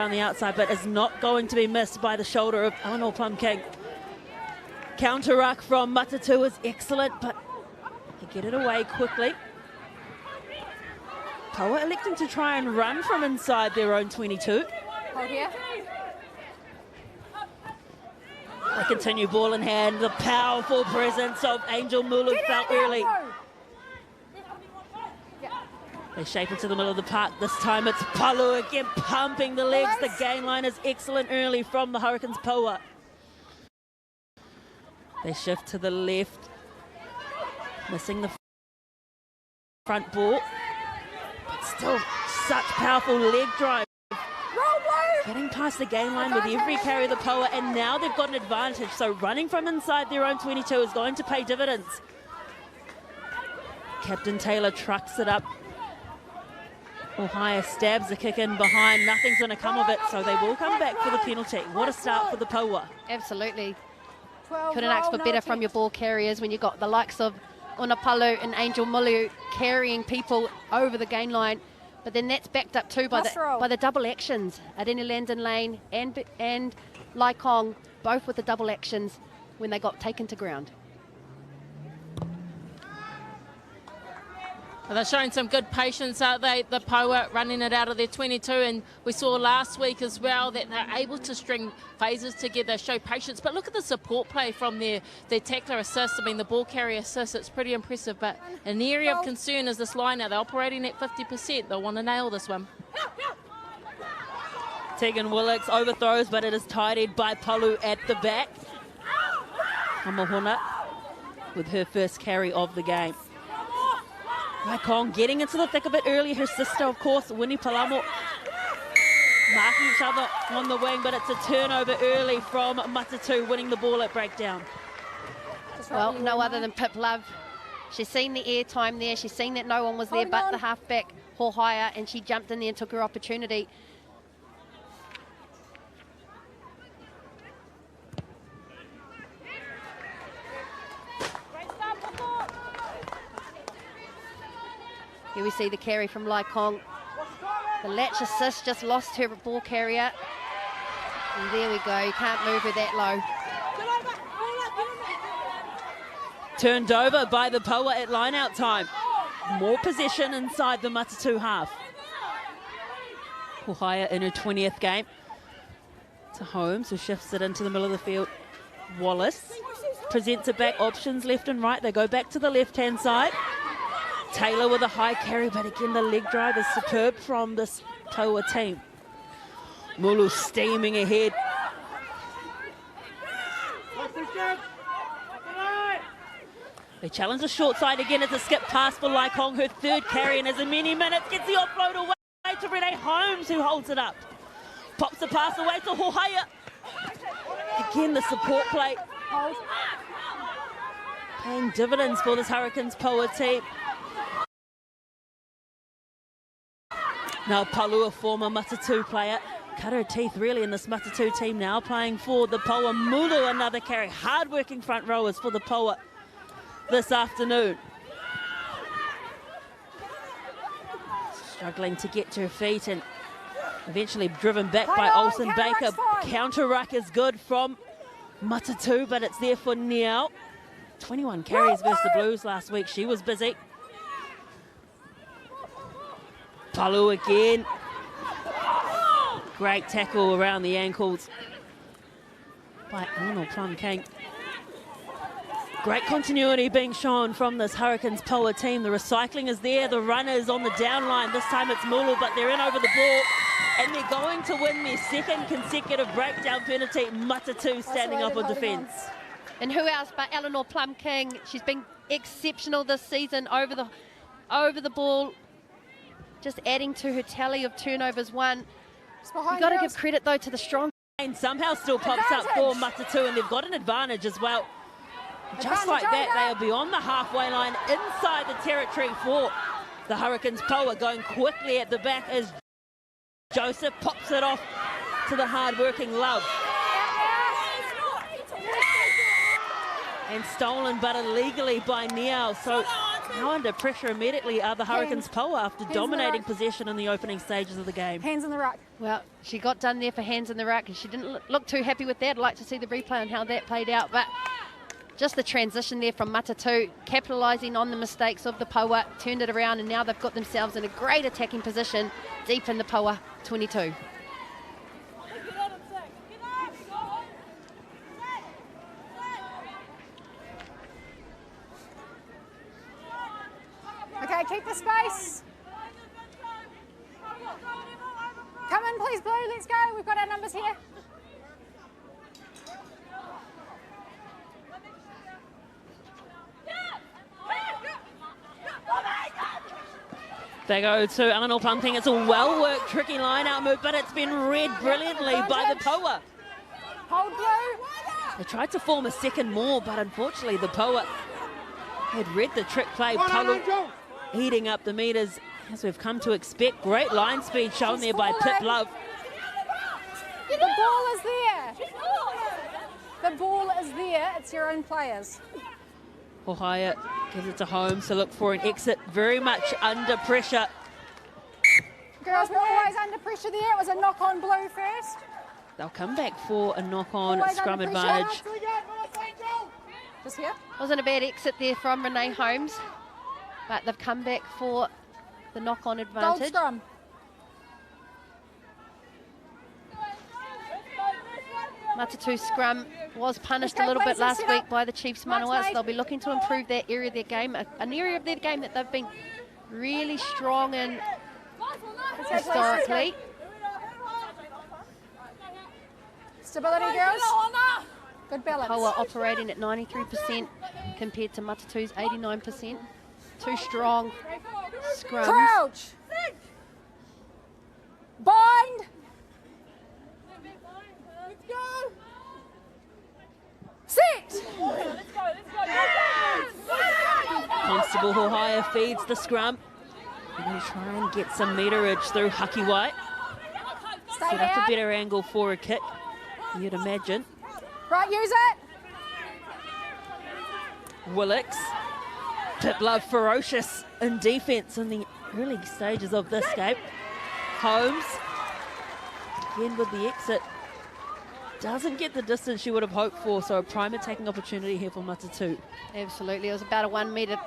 on the outside, but is not going to be missed by the shoulder of Eleanor Plum King. Counter ruck from Matatu is excellent, but they get it away quickly. Poa electing to try and run from inside their own 22. Hold here. They continue ball in hand. The powerful presence of Angel Mulu felt early. They shape into the middle of the park. This time it's Palu again pumping the legs. The gain line is excellent early from the Hurricanes Poa. They shift to the left, missing the front ball. But still such powerful leg drive. Getting past the gain line with every carry of the Poa, and now they've got an advantage. So running from inside their own 22 is going to pay dividends. Captain Taylor trucks it up. Ohio stabs the kick in behind. Nothing's going to come of it, so they will come back for the penalty. What a start for the Poa. Absolutely. Couldn't ask for better from your ball carriers when you got the likes of Unapalu and Angel Mulu carrying people over the gain line. But then that's backed up too by the double actions. Areni Landon Lane and Lai Kong, both with the double actions when they got taken to ground. Well, they're showing some good patience, aren't they? The Poa running it out of their 22, and we saw last week as well that they're able to string phases together, show patience. But look at the support play from their tackler assist. I mean, the ball carrier assist, it's pretty impressive. But an area of concern is this line now. They're operating at 50%. They'll want to nail this one. Tegan Willocks overthrows, but it is tidied by Palu at the back. Amahuna with her first carry of the game. Kong getting into the thick of it early. Her sister, of course, Winnie Palamo, marking each other on the wing, but it's a turnover early from Matatu, winning the ball at breakdown. Well, no other than Pip Love. She's seen the air time there. She's seen that no one was there but the halfback, Hohaya, and she jumped in there and took her opportunity. Here we see the carry from Lai Kong. The latch assist just lost her ball carrier. And there we go, you can't move her that low. Turned over by the Poa at line-out time. More possession inside the Matatu half. Hohaya in her 20th game. To Holmes, who shifts it into the middle of the field. Wallace presents it back, options left and right. They go back to the left-hand side. Taylor with a high carry, but again the leg drive is superb from this Poa team. Mulu steaming ahead. They challenge the short side again. It's a skip pass for Lai Kong, her third carry in as many minutes. Gets the offload away to Renee Holmes, who holds it up. Pops the pass away to Hohaya. Again the support play. Paying dividends for this Hurricanes Poa team. Now Palu, a former Matatu player, cut her teeth really in this Matatu team now, playing for the Poa. Mulu, another carry. Hard-working front rowers for the Poa this afternoon. Struggling to get to her feet and eventually driven back by Olsen Baker. Counter ruck is good from Matatu, but it's there for Niao. 21 carries versus the Blues last week. She was busy. Palu again. Great tackle around the ankles by Eleanor Plum King. Great continuity being shown from this Hurricanes Poa team. The recycling is there. The runners on the down line. This time it's Mulu, but they're in over the ball. And they're going to win their second consecutive breakdown penalty. Matatu standing up on defence. And who else but Eleanor Plum King? She's been exceptional this season over the ball. Just adding to her tally of turnovers won. You've got to give credit, though, to the strong. And somehow still pops up for Matatu, and they've got an advantage as well. Just like that, they are beyond the halfway line, inside the territory for the Hurricanes Poa, going quickly at the back as Joseph pops it off to the hard-working Love. And stolen, but illegally by Niao. So Now under pressure immediately are the Hurricanes Poa after dominating possession in the opening stages of the game. Hands in the ruck. Well, she got done there for hands in the ruck, and she didn't look too happy with that. I'd like to see the replay on how that played out, but just the transition there from Matatu, capitalising on the mistakes of the Poa, turned it around, and now they've got themselves in a great attacking position deep in the Poa 22. Okay, keep the space. Come in, please, Blue. Let's go. We've got our numbers here. They go to Eleanor Plumking. It's a well-worked, tricky line-out move, but it's been read brilliantly by the Poa. Hold Blue. They tried to form a second more, but unfortunately the Poa had read the trick play. Palu eating up the meters, as we've come to expect. Great line speed shown there by Pip Love. The ball is there. The ball is there. It's your own players. Ohaya gives it to Holmes to look for an exit, very much under pressure. Girls, we're always under pressure there. It was a knock on Blue first. They'll come back for a knock-on Always scrum under advantage. Just here. Wasn't a bad exit there from Renee Holmes, but they've come back for the knock-on Gold advantage. scrum. Matatu scrum was punished a little bit last week by the Chiefs Manawa, so they'll be looking to improve that area of their game, an area of their game that they've been really strong in historically. Stability, girls. Good balance. Poa operating at 93% compared to Matatu's 89%. Two strong scrums. Crouch. Bind. Sit. Constable Ohaya feeds the scrum. They're going to try and get some meterage through Haki White. Stay Set up down. a better angle for a kick, you'd imagine. Right, use it. Willix. Pip Love ferocious in defence in the early stages of this game. Holmes, again with the exit, doesn't get the distance she would have hoped for, so a prime attacking opportunity here for Matatu. Absolutely, it was about a 1 metre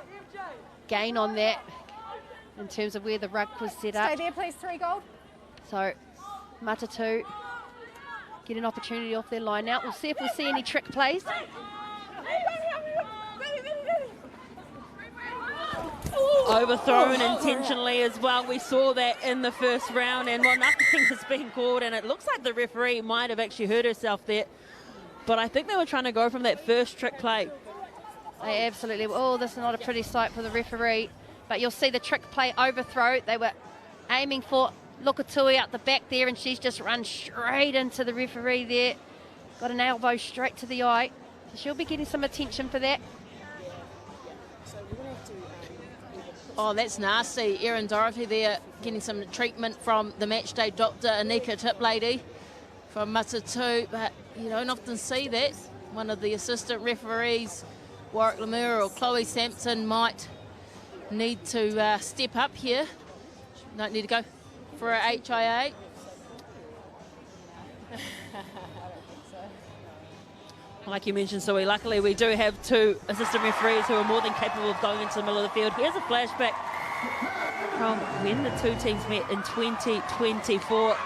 gain on that in terms of where the ruck was set Stay up. there, please. 3 gold. So Matatu get an opportunity off their line out. We'll see if we'll see any trick plays. Overthrown intentionally as well. We saw that in the first round, and well, nothing has been called, and it looks like the referee might have actually hurt herself there. But I think they were trying to go from that first trick play. They absolutely, oh, this is not a pretty sight for the referee. But you'll see the trick play overthrow. They were aiming for Lukatui out the back there, and she's just run straight into the referee there. Got an elbow straight to the eye. So she'll be getting some attention for that. Oh, that's nasty. Erin Dorothy there getting some treatment from the matchday doctor, Anika Tiplady from Matatu, but you don't often see that. One of the assistant referees, Warwick Lemur or Chloe Sampson, might need to step up here. Don't need to go for a HIA. Like you mentioned, Zoe, luckily we do have 2 assistant referees who are more than capable of going into the middle of the field. Here's a flashback from when the 2 teams met in 2024. You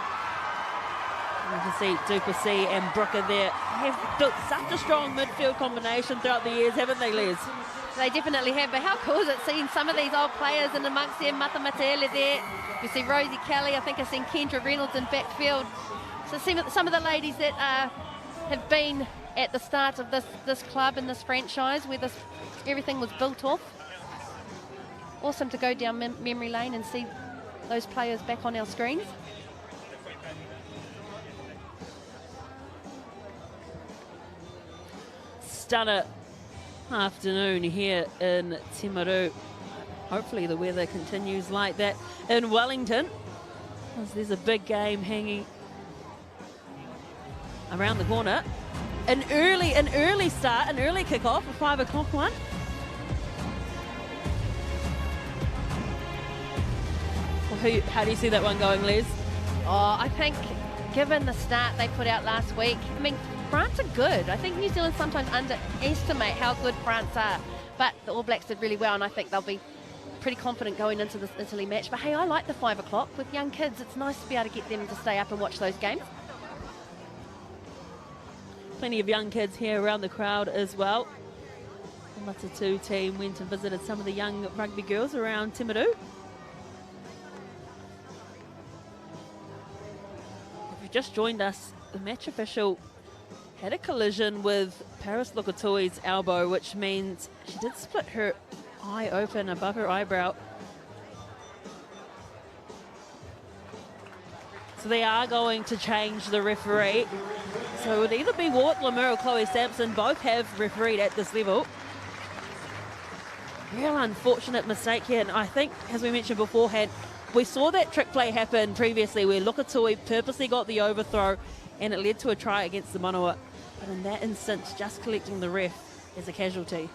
can see Duplessis and Brooker there have built such a strong midfield combination throughout the years, haven't they, Les? They definitely have, but how cool is it seeing some of these old players in amongst them? Mata Matele there. You see Rosie Kelly, I think I've seen Kendra Reynolds in backfield. So some of the ladies that have been at the start of this club and this franchise where everything was built off. Awesome to go down memory lane and see those players back on our screens. Stunner afternoon here in Timaru. Hopefully the weather continues like that in Wellington, as there's a big game hanging around the corner. An early start, an early kick-off, a 5 o'clock one. How do you see that one going, Les? Oh, I think given the start they put out last week, I mean, France are good. I think New Zealand sometimes underestimate how good France are. But the All Blacks did really well, and I think they'll be pretty confident going into this Italy match. But hey, I like the 5 o'clock with young kids. It's nice to be able to get them to stay up and watch those games. Plenty of young kids here around the crowd as well. The Matatu team went and visited some of the young rugby girls around Timaru. If you've just joined us, the match official had a collision with Paris Lukatui's elbow, which means she did split her eye open above her eyebrow. So they are going to change the referee. So it would either be Wart Lemur or Chloe Sampson. Both have refereed at this level. Real unfortunate mistake here. And I think, as we mentioned beforehand, we saw that trick play happen previously where Lukatui purposely got the overthrow and it led to a try against the Manawa. But in that instance, just collecting the ref is a casualty.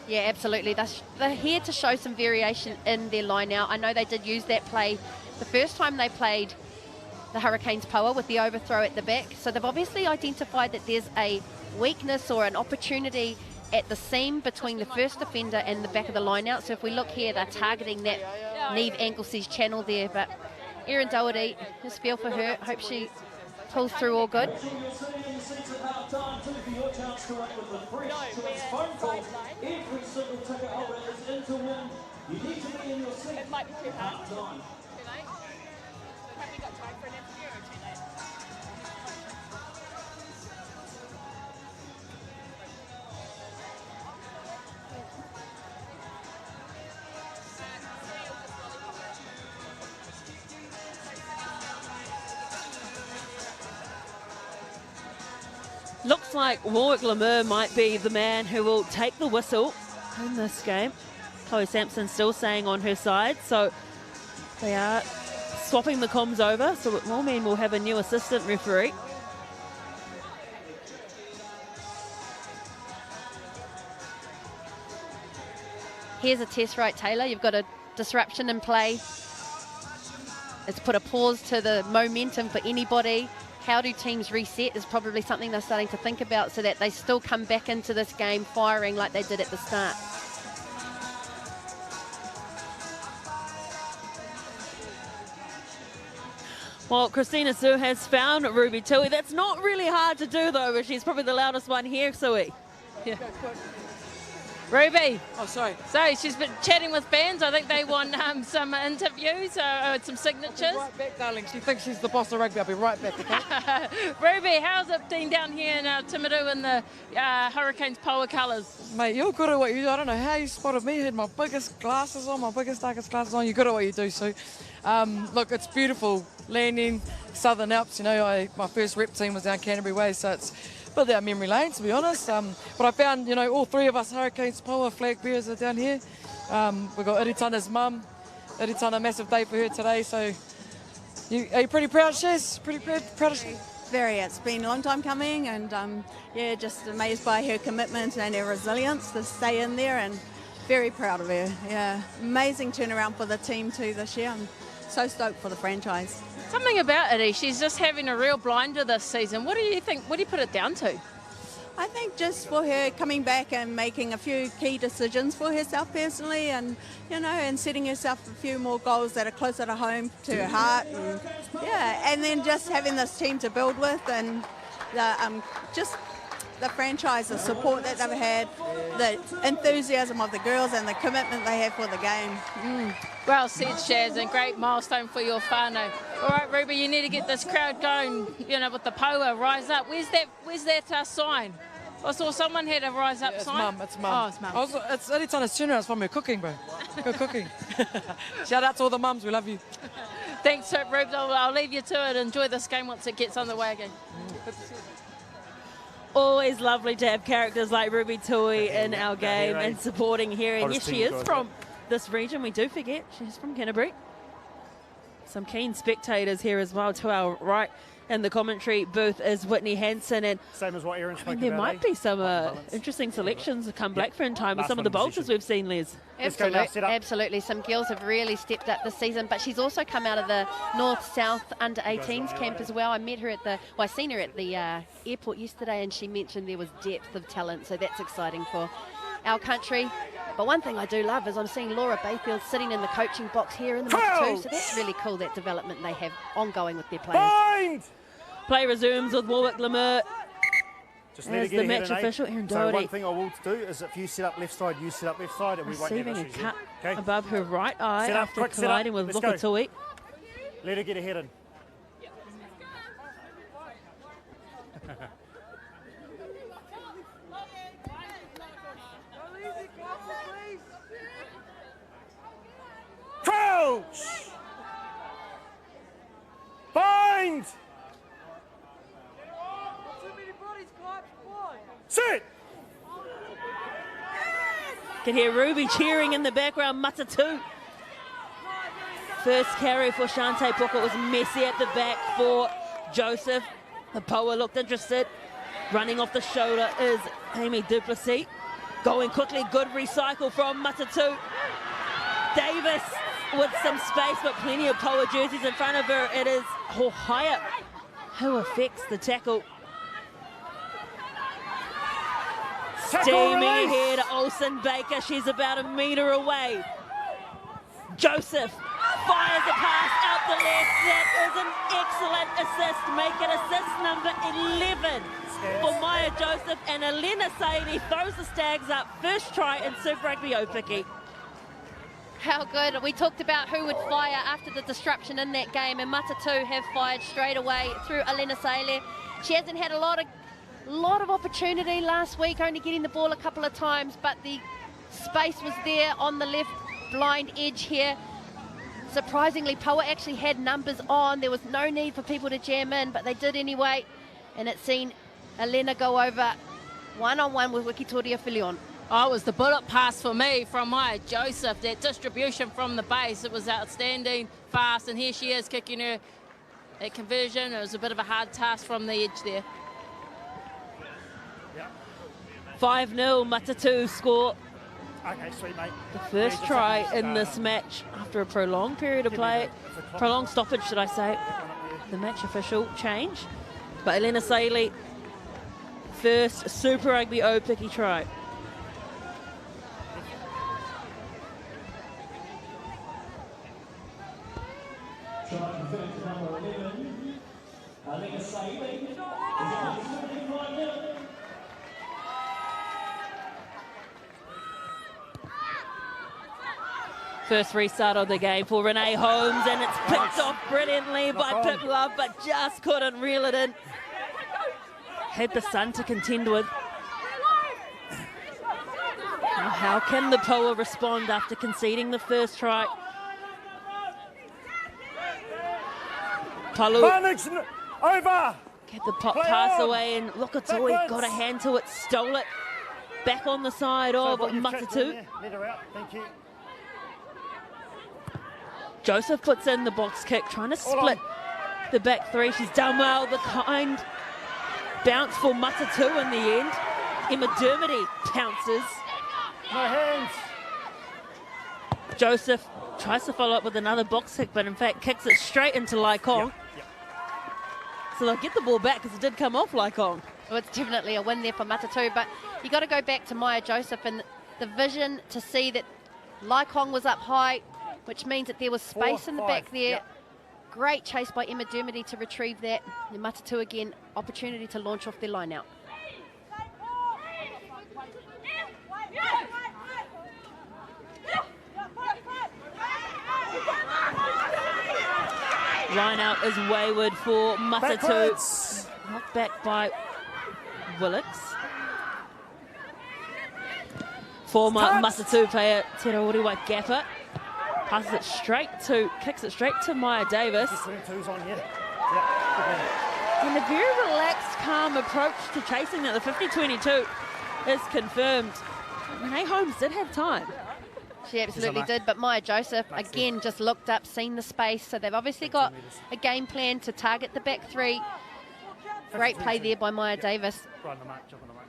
Yeah, absolutely. They're here to show some variation in their line out. I know they did use that play the first time they played the Hurricanes Poa with the overthrow at the back. So they've obviously identified that there's a weakness or an opportunity at the seam between the first defender and the back of the line out. So if we look here, they're targeting that Neve Anglesey's channel there. But Erin Doherty, just feel for her. Hope she pulls through all good. It might be too hard. Too late? Have you got time for an interview or too late? Looks like Warwick Lemur might be the man who will take the whistle in this game. Chloe Sampson still staying on her side, so they are swapping the comms over, so it will mean we'll have a new assistant referee. Here's a test, right, Taylor? You've got a disruption in play. It's put a pause to the momentum for anybody. How do teams reset is probably something they're starting to think about so that they still come back into this game firing like they did at the start. Well, Christina Sue has found Ruby Tui. That's not really hard to do, though, but she's probably the loudest one here, Sui. Yeah. Ruby. Oh, sorry. So she's been chatting with fans. I think they want some interviews, some signatures. I'll be right back, darling. She thinks she's the boss of rugby. I'll be right back, okay? Ruby, how's it been down here in Timaru in the Hurricanes Poa colours? Mate, you're good at what you do. I don't know how you spotted me. I had my biggest glasses on, my biggest, darkest glasses on. You're good at what you do, Sue. Look, it's beautiful. Landing, Southern Alps, you know, my first rep team was down Canterbury Way, so it's a bit out memory lane, to be honest. But I found, you know, all three of us Hurricanes Poa flag bearers are down here. We've got Iritana's mum. Iritana, massive day for her today, so are you pretty proud, Shaz? Pretty proud of Shaz? Very. It's been a long time coming, and yeah, just amazed by her commitment and her resilience to stay in there, and very proud of her. Yeah, amazing turnaround for the team too this year. I'm so stoked for the franchise. Something about Iri, she's just having a real blinder this season. What do you think? What do you put it down to? I think just for her coming back and making a few key decisions for herself personally, and you know, and setting herself a few more goals that are closer to home, to her heart, and yeah, and then just having this team to build with, and just the franchise, the support that they've had, the enthusiasm of the girls, and the commitment they have for the game. Well said, Shaz, and great milestone for your whānau. All right, Ruby, you need to get this crowd going, you know, with the Poa, rise up. Where's that sign? I saw someone had a rise up sign. It's mum. Oh, it's mum. It's Iritana's turnaround. It's from her cooking, bro. Good cooking. Shout out to all the mums. We love you. Thanks, Rubes. I'll leave you to it. Enjoy this game once it gets underway again. Always lovely to have characters like Ruby Tui in our game and supporting here. And yes, she is from this region. We do forget she's from Canterbury. Some keen spectators here as well to our right. in the commentary booth is Whitney Hanson, and Same as what Aaron spoke about. there might be some interesting selections come Blackfern time with some of the boulders we've seen, Les. Absolutely. Some girls have really stepped up this season, but she's also come out of the North-South under-18s camp as well. I met her I seen her at the airport yesterday, and she mentioned there was depth of talent, so that's exciting for our country. But one thing I do love is I'm seeing Laura Bayfield sitting in the coaching box here in the Matatu, so that's really cool, that development they have ongoing with their players. Play resumes with Warwick Lemur as the match ahead, official. Aaron So Doherty one thing I will do is if you set up left side, you set up left side, and we won't have receiving a issues. cut Okay? above her right eye Set up, after quick, set up. colliding with Let's go. Lukatui. Let her get ahead in. Crouch! Bind! Sit! Can hear Ruby cheering in the background. Matatu. First carry for Shantae Puka. It was messy at the back for Joseph. The Poa looked interested. Running off the shoulder is Amy Duplessis. Going quickly, good recycle from Matatu. Davis with some space, but plenty of Poa jerseys in front of her. It is Hohaya who affects the tackle. Steaming ahead, Olsen Baker. She's about a metre away. Joseph fires a pass out the left. That is an excellent assist. Make it assist number 11 for Maya Joseph. And Elena Saini throws the Stags up. First try in Super Rugby Aupiki. How good. We talked about who would fire after the disruption in that game, and Matatu have fired straight away through Elena Saile. She hasn't had a lot of opportunity last week, only getting the ball a couple of times, but the space was there on the left blind edge here. Surprisingly, Poa actually had numbers on. There was no need for people to jam in, but they did anyway, and it's seen Elena go over one-on-one with Wikitoria Filion. Oh, it was the bullet pass for me from Maya Joseph. That distribution from the base, it was outstanding, fast, and here she is kicking her at conversion. It was a bit of a hard task from the edge there. 5-0 Matatu score. Okay, sweet, mate. The first try in this match after a prolonged period of play. Prolonged stoppage, should I say. The match official change. But Elena Saile, first Super Rugby Aupiki try. First restart of the game for Renee Holmes, and it's picked off brilliantly by Pip Love, but just couldn't reel it in. Had the sun to contend with. Now how can the Poa respond after conceding the first try? Palu over. Get the pop pass away, and Lukatui got a hand to it, stole it. Back on the side of Matatu. Let her out, thank you. Joseph puts in the box kick, trying to split the back three. She's done well. The kind bounce for Matatu in the end. Emma Dermody pounces. No hands. Joseph tries to follow up with another box kick, but in fact kicks it straight into Laikong. So they'll get the ball back because it did come off Laikong. Well, it's definitely a win there for Matatu, but you got to go back to Maya Joseph and the vision to see that Laikong was up high, which means that there was space in the back there. Yep. Great chase by Emma Dermody to retrieve that. And Matatu again, opportunity to launch off their line out. Line out is wayward for Matatu. Backwards. Knocked back by Willocks. Former Matatu player Te Rauriwa Gapper passes it straight to, kicks it straight to Maya Davis. And a very relaxed, calm approach to chasing that. The 50-22 is confirmed. Renee Holmes did have time. She absolutely did, but Maya Joseph, again, just looked up, seen the space, so they've obviously got a game plan to target the back three. Great play there by Maya Davis. Right on the mark, jump on the mark.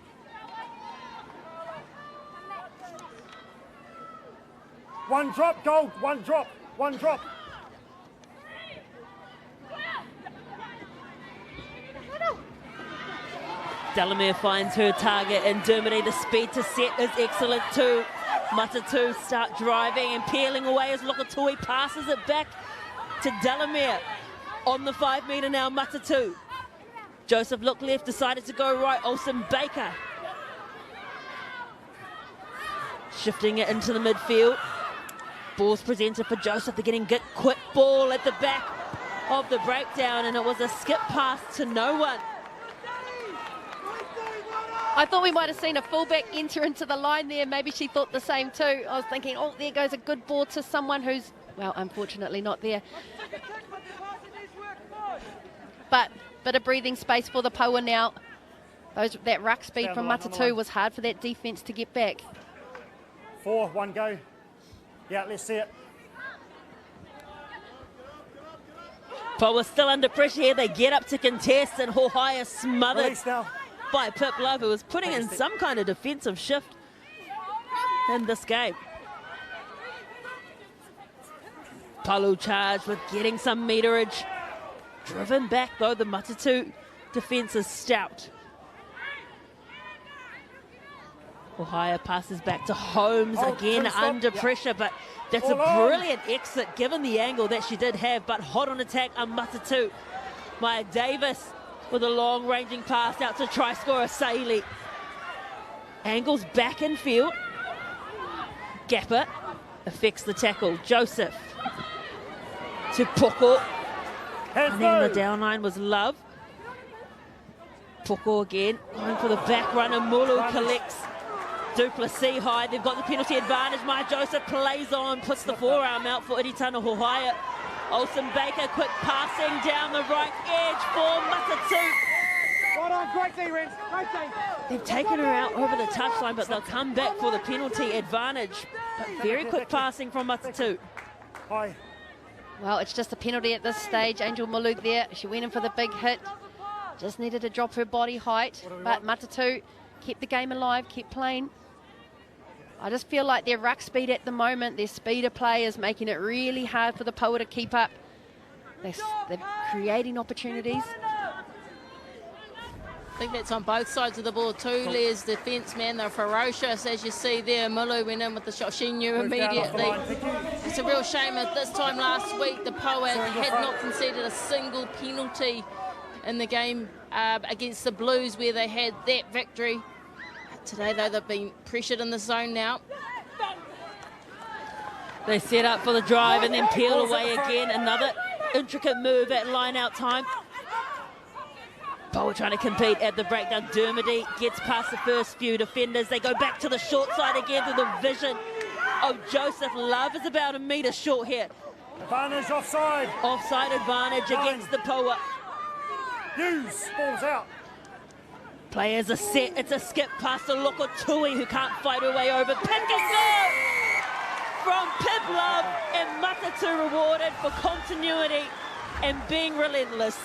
One drop, gold, one drop, one drop. Delamere finds her target, and Dermody, the speed to set is excellent too. Matatu start driving and peeling away as Lokatui passes it back to Delamere. On the 5 metre now, Matatu. Joseph looked left, decided to go right. Olsen Baker shifting it into the midfield. Ball's presented for Joseph. They're getting good, quick ball at the back of the breakdown, and it was a skip pass to no one. I thought we might have seen a fullback enter into the line there. Maybe she thought the same too. I was thinking, oh, there goes a good ball to someone who's, well, unfortunately not there. But bit of breathing space for the Paua now. That ruck speed from Matatu was hard for that defence to get back. 4, 1 go. Yeah, let's see it. Paua still under pressure here. They get up to contest, and Hohaia smothered Release now. by Pip Love, who was putting in some kind of defensive shift in this game. Palu charged with getting some meterage. Driven back though, the Matatu defence is stout. Ohio passes back to Holmes, again under pressure, but that's a brilliant exit given the angle that she did have, but hot on attack on Matatu. Maya Davis with a long ranging pass out to try scorer Saili. Angles back in field. Gapper affects the tackle. Joseph to Poko. And then the down line was Love. Poko again going for the back runner. Mulu collects. Duplessis high. They've got the penalty advantage. Maya Joseph plays on, puts the forearm out for Iritana Hohaia. Olsen Baker, quick passing down the right edge for Matatu. Right on, great D, Rens. Great D. They've taken her out over the touchline, but they'll come back for the penalty advantage. But very quick passing from Matatu. Hi. Well, it's just a penalty at this stage. Angel Mulu there. She went in for the big hit. Just needed to drop her body height. But Matatu kept the game alive, kept playing. I just feel like their ruck speed at the moment, their speed of play is making it really hard for the Paua to keep up. They're creating opportunities. I think that's on both sides of the ball too. Les defence, man, they're ferocious, as you see there. Mulu went in with the shot. She knew immediately. It's a real shame at this time last week the Paua had not conceded a single penalty in the game against the Blues, where they had that victory. Today, though, they've been pressured in the zone now. They set up for the drive and then peel away again. Another intricate move at line-out time. Paua trying to compete at the breakdown. Dermody gets past the first few defenders. They go back to the short side again through the vision of Joseph. Love is about a metre short here. Advantage offside. Offside advantage against the Paua. Use. Ball's out. Players are set. It's a skip past to Lokotui, who can't fight her way over. Pinkerson from Pip Love, and Matatu rewarded for continuity and being relentless.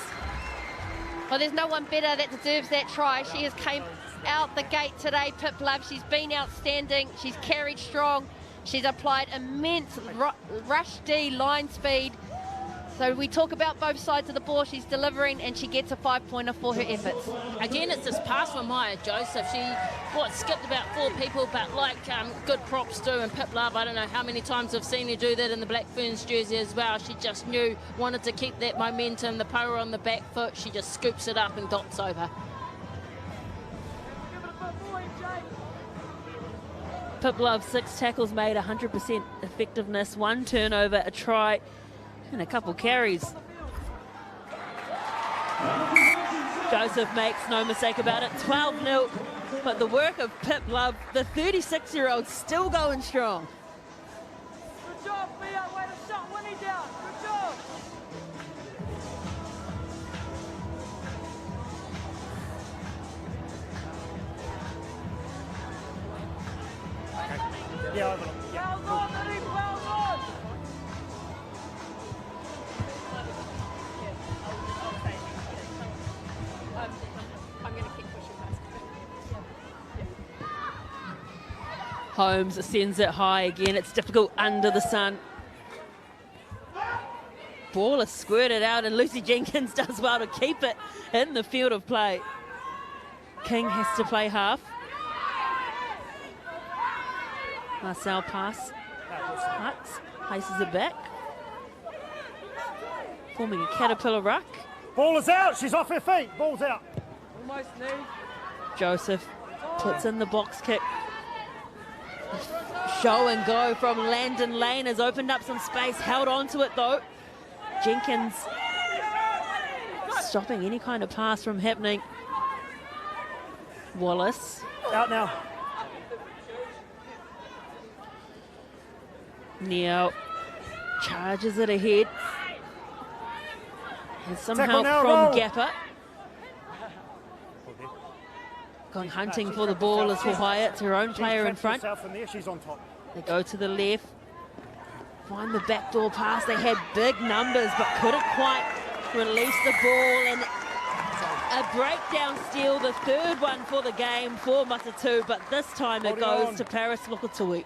Well, there's no one better that deserves that try. She has came out the gate today, Pip Love. She's been outstanding. She's carried strong. She's applied immense rush D line speed. So we talk about both sides of the ball. She's delivering, and she gets a 5-pointer for her efforts. Again, it's this pass from Maya Joseph. She skipped about 4 people, but like good props do. And Pip Love, I don't know how many times I've seen her do that in the Black Ferns jersey as well. She just knew, wanted to keep that momentum. The Paua on the back foot. She just scoops it up and dots over. Pip Love, 6 tackles made, 100% effectiveness, 1 turnover, a try, and a couple carries. Joseph makes no mistake about it, 12-0. But the work of Pip Love, the 36-year-old, still going strong. Good job, Mia. Way to shut Winnie down. Good job. Yeah, over. Yeah, cool. Holmes sends it high again. It's difficult under the sun. Ball is squirted out and Lucy Jenkins does well to keep it in the field of play. King has to play half. Marcel pass. Hutz places it back. Forming a caterpillar ruck. Ball is out. She's off her feet. Ball's out. Almost knee. Joseph puts in the box kick. Show and go from Landon Lane has opened up some space. Held on to it though. Jenkins stopping any kind of pass from happening. Wallace. Out now. Neo charges it ahead. And some Tackle help now, from roll. Gapper. Gone hunting for the ball as Wyatt's her own player in front. From there. She's on top. They go to the left. Find the backdoor pass. They had big numbers but couldn't quite release the ball. And a breakdown steal, the third one for the game for Matatu, but this time it goes to Paris Lukatui.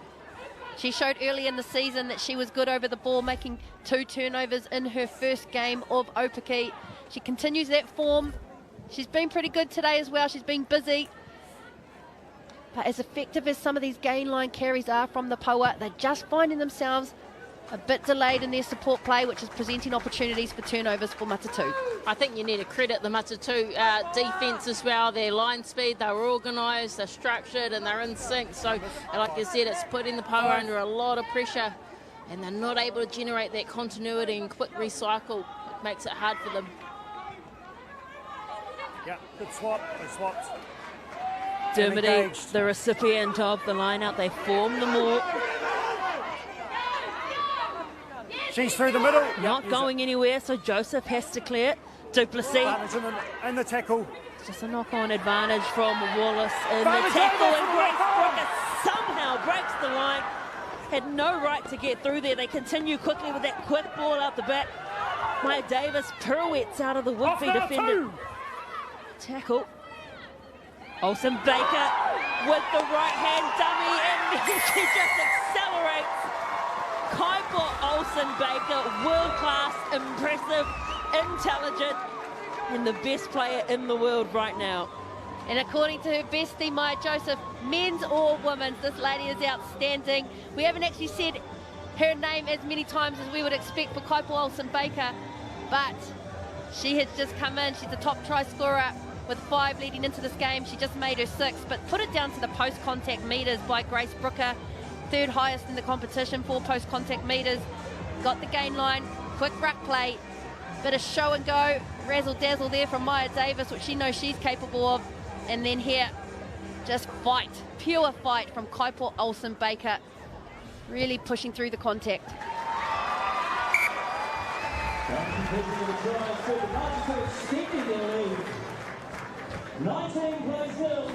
She showed early in the season that she was good over the ball, making 2 turnovers in her first game of Aupiki. She continues that form. She's been pretty good today as well. She's been busy. But as effective as some of these gain line carries are from the Poa, they're just finding themselves a bit delayed in their support play, which is presenting opportunities for turnovers for Matatu. I think you need to credit the Matatu defence as well. Their line speed, they're organised, they're structured and they're in sync. So like you said, it's putting the Poa under a lot of pressure and they're not able to generate that continuity and quick recycle. It makes it hard for them. Yeah, good swap. Good swaps. Dermody, the recipient of the line-out. They form the more. She's through the middle. Not going anywhere, so Joseph has to clear it. Duplessis. And the tackle. Just a knock-on advantage from Wallace in the tackle, and Grace Brooker somehow breaks the line. Had no right to get through there. They continue quickly with that quick ball out the back. Maya Davis pirouettes out of the would-be defender. Tackle. Olsen Baker with the right-hand dummy, and she just accelerates. Kaipo Olsen Baker, world-class, impressive, intelligent, and the best player in the world right now. And according to her bestie, Maya Joseph, men's or women's, this lady is outstanding. We haven't actually said her name as many times as we would expect for Kaipo Olsen Baker, but she has just come in. She's the top try scorer with 5 leading into this game. She just made her 6, but put it down to the post-contact meters by Grace Brooker. 3rd highest in the competition for post-contact meters. Got the gain line, quick ruck play, bit of show and go, razzle-dazzle there from Maya Davis, which she knows she's capable of. And then here, just fight, pure fight from Kaipo Olsen Baker, really pushing through the contact. 19 plays well.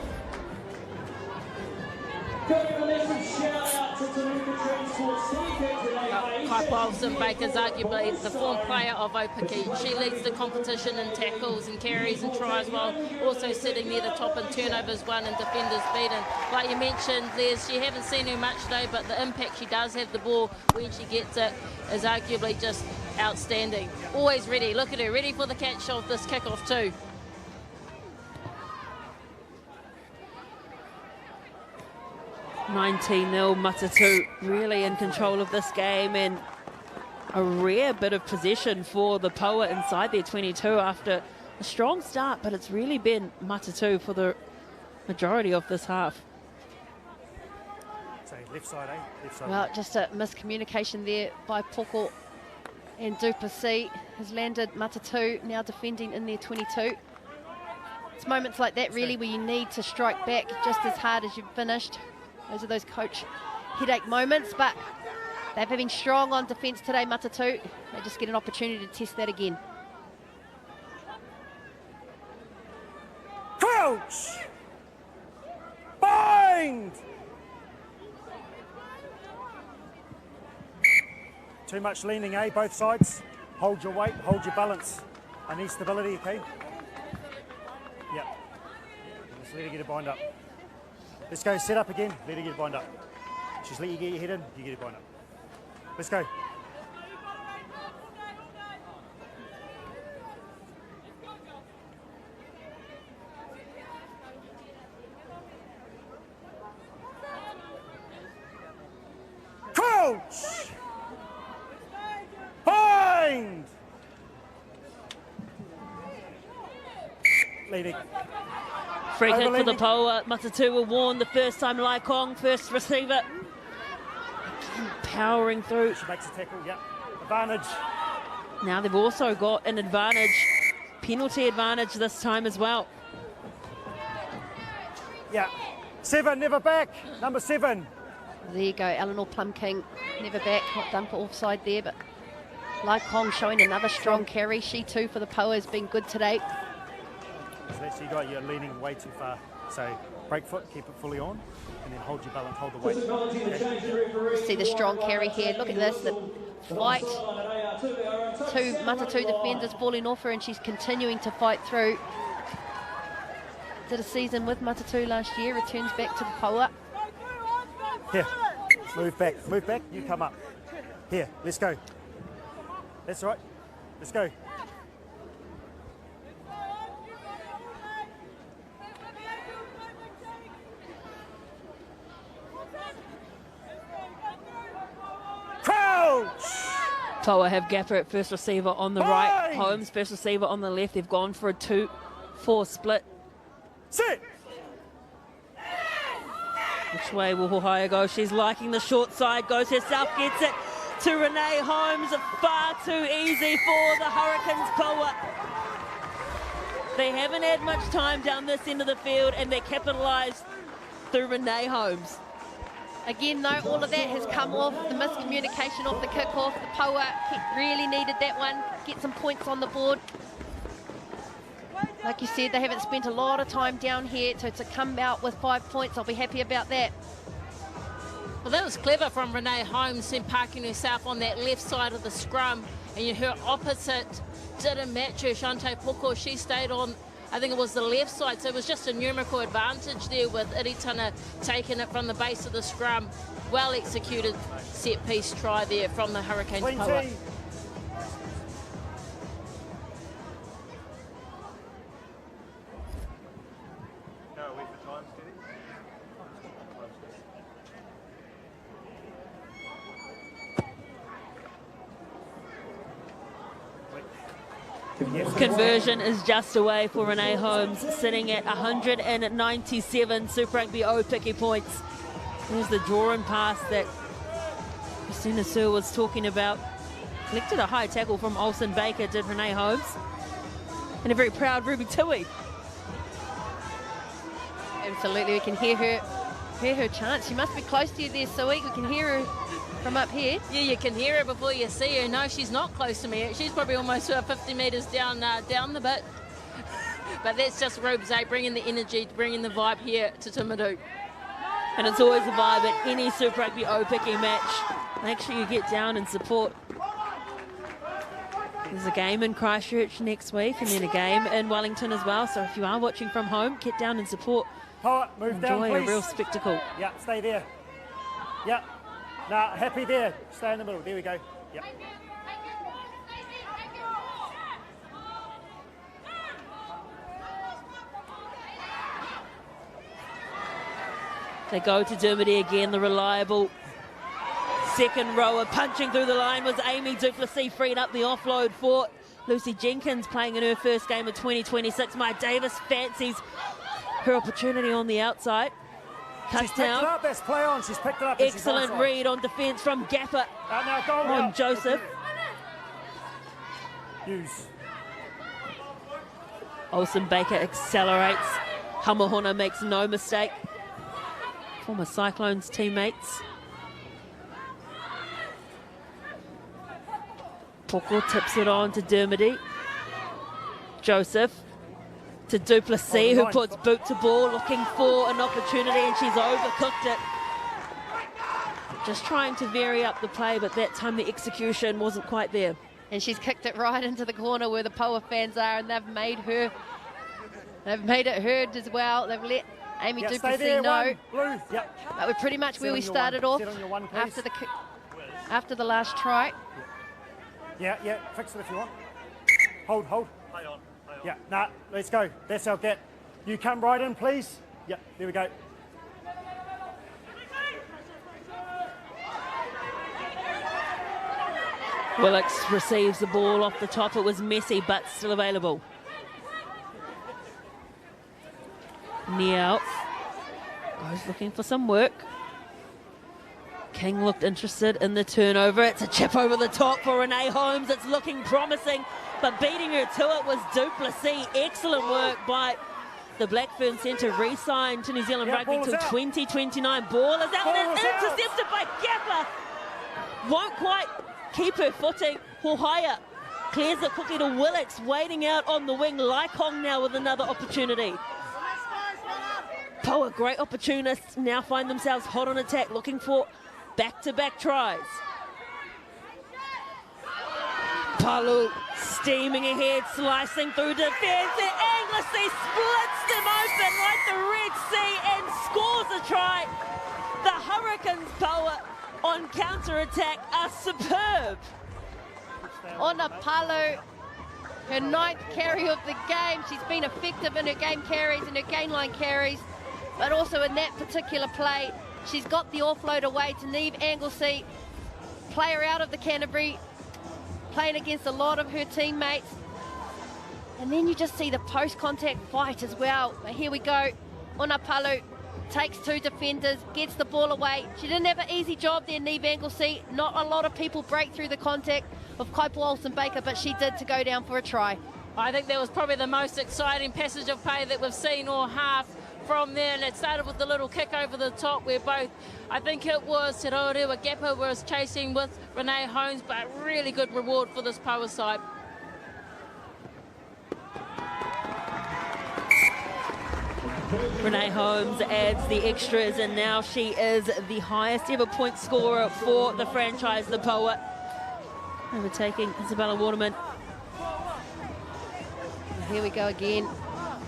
Going a massive shout out to Tanuka Transport's team today. Kaipo Olsen Baker's arguably the form player of Aupiki. She leads the competition in tackles and carries and tries, while also sitting near the top in turnovers won and defenders beaten. Like you mentioned, Liz, you haven't seen her much today, but the impact she does have the ball when she gets it is arguably just outstanding. Always ready. Look at her, ready for the catch of this kickoff too. 19-0 Matatu really in control of this game, and a rare bit of possession for the Poa inside their 22 after a strong start, but it's really been Matatu for the majority of this half. So left side, eh? Left side. Well, just a miscommunication there by Poko, and Duplessis has landed Matatu now defending in their 22. It's moments like that really where you need to strike back just as hard as you've finished. Those are those coach headache moments, but they've been strong on defence today, Matatu. They just get an opportunity to test that again. Crouch! Bind! Too much leaning, eh? Both sides. Hold your weight, hold your balance. I need stability, okay? Yeah. Just let her get a bind up. Let's go set up again. Let her get a bind up. Just let you get your head in, you get it behind it. Let's go. Crouch! Bind! Leading. Free kick for the Overleading. Poa. Matatu were warned the first time. Lai Kong, first receiver. Powering through. She makes a tackle, yeah. Advantage. Now they've also got an advantage, penalty advantage this time as well. Yeah. 7, never back. Number 7. There you go, Eleanor Plum-King, never back, not done for offside there, but Lai Kong showing another strong carry. She too for the Poa has been good today. So that's you got, you're leaning way too far. So break foot, keep it fully on, and then hold your balance, hold the weight. Okay. See the strong carry here. Look at this, the fight. Two Matatu defenders falling off her, and she's continuing to fight through. Did a season with Matatu last year, returns back to the Poa. Here, move back, you come up. Here, let's go. That's right, let's go. Crouch! Poa have Gapper at first receiver on the right, Holmes first receiver on the left. They've gone for a 2-4 split. Sit! Which way will Hohaya go? She's liking the short side, goes herself, gets it to Renee Holmes. Far too easy for the Hurricanes Poa. They haven't had much time down this end of the field, and they capitalised through Renee Holmes. Again, though, all of that has come off the miscommunication off the kickoff. The Poa really needed that one, get some points on the board. Like you said, they haven't spent a lot of time down here, so to come out with 5 points, I'll be happy about that. Well, that was clever from Renee Holmes, then parking herself on that left side of the scrum, and her opposite didn't match her, Shante Poko. She stayed on, I think it was the left side, so it was just a numerical advantage there with Iritana taking it from the base of the scrum. Well executed set-piece try there from the Hurricanes Poa. Conversion is just away for Renee Holmes, sitting at 197 Super Rugby Aupiki points. There's the draw and pass that Christina Searle was talking about. Collected a high tackle from Olsen Baker, did Renee Holmes. And a very proud Ruby Tui. Absolutely, we can hear her chant. She must be close to you there, Sui. We can hear her from up here. Yeah, you can hear her before you see her. No, she's not close to me. She's probably almost 50 metres down the bit. But that's just Rubes, bringing the energy, bringing the vibe here to Timaru. And it's always a vibe at any Super Rugby Aupiki match. Make sure you get down and support. There's a game in Christchurch next week, and then a game in Wellington as well. So if you are watching from home, get down and support. Poa, move down, enjoy please. a real spectacle. Yeah, stay there. Yeah. Nah, happy there. Stay in the middle. There we go. Yeah. They go to Dermody again, the reliable second rower. Punching through the line was Amy Duplessis, freed up the offload for Lucy Jenkins, playing in her first game of 2026. Maya Davis fancies her opportunity on the outside. Cuts She's down. picked it up, that's play on. She's picked it up. Excellent read on defence from Gapper on Joseph. Use. Olsen Baker accelerates. Hamahona makes no mistake. Former Cyclones teammates. Poko tips it on to Dermody. Joseph to Duplessis, who puts boot to ball, looking for an opportunity, and she's overcooked it. Just trying to vary up the play, but that time the execution wasn't quite there. And she's kicked it right into the corner where the Poa fans are, and they've made it heard as well. They've let Amy Yeah, Duplessis, stay there, no. one. Blue. Yep. But we're pretty much where Sit we on your started one. off Sit on your one, please. after the last try. Yeah, yeah, fix it if you want. Hold, hold. Yeah, nah, let's go. That's our gap. You come right in, please. Yeah, there we go. Willix receives the ball off the top. It was messy, but still available. Neil goes looking for some work. King looked interested in the turnover. It's a chip over the top for Renee Holmes. It's looking promising, but beating her to it was Duplessis. Excellent work by the Blackburn centre, re-signed to New Zealand Rugby till 2029. Ball is out and it's intercepted by Gapper. Won't quite keep her footing. Hohaya clears it quickly to Willix, waiting out on the wing. Laikong now with another opportunity. Poa, great opportunists, now find themselves hot on attack, looking for back-to-back tries. Palu steaming ahead, slicing through defence, and Anglesey splits them open like the Red Sea and scores a try. The Hurricanes, Poa, on counter-attack are superb. Ona Palu, her 9th carry of the game. She's been effective in her game carries and her gain line carries, but also in that particular play, she's got the offload away to Neve Anglesey, player out of the Canterbury, playing against a lot of her teammates. And then you just see the post-contact fight as well. But here we go. Ona Palu takes 2 defenders, gets the ball away. She didn't have an easy job there, Neve Anglesey. Not a lot of people break through the contact of Kaipo Olsen-Baker, but she did to go down for a try. I think that was probably the most exciting passage of play that we've seen all half from there, and it started with the little kick over the top where both, I think it was Te Raorewa Gapper was chasing with Renee Holmes, but really good reward for this Poa side. Renee Holmes adds the extras, and now she is the highest ever point scorer for the franchise, the Poa, overtaking Isabella Waterman. Here we go again.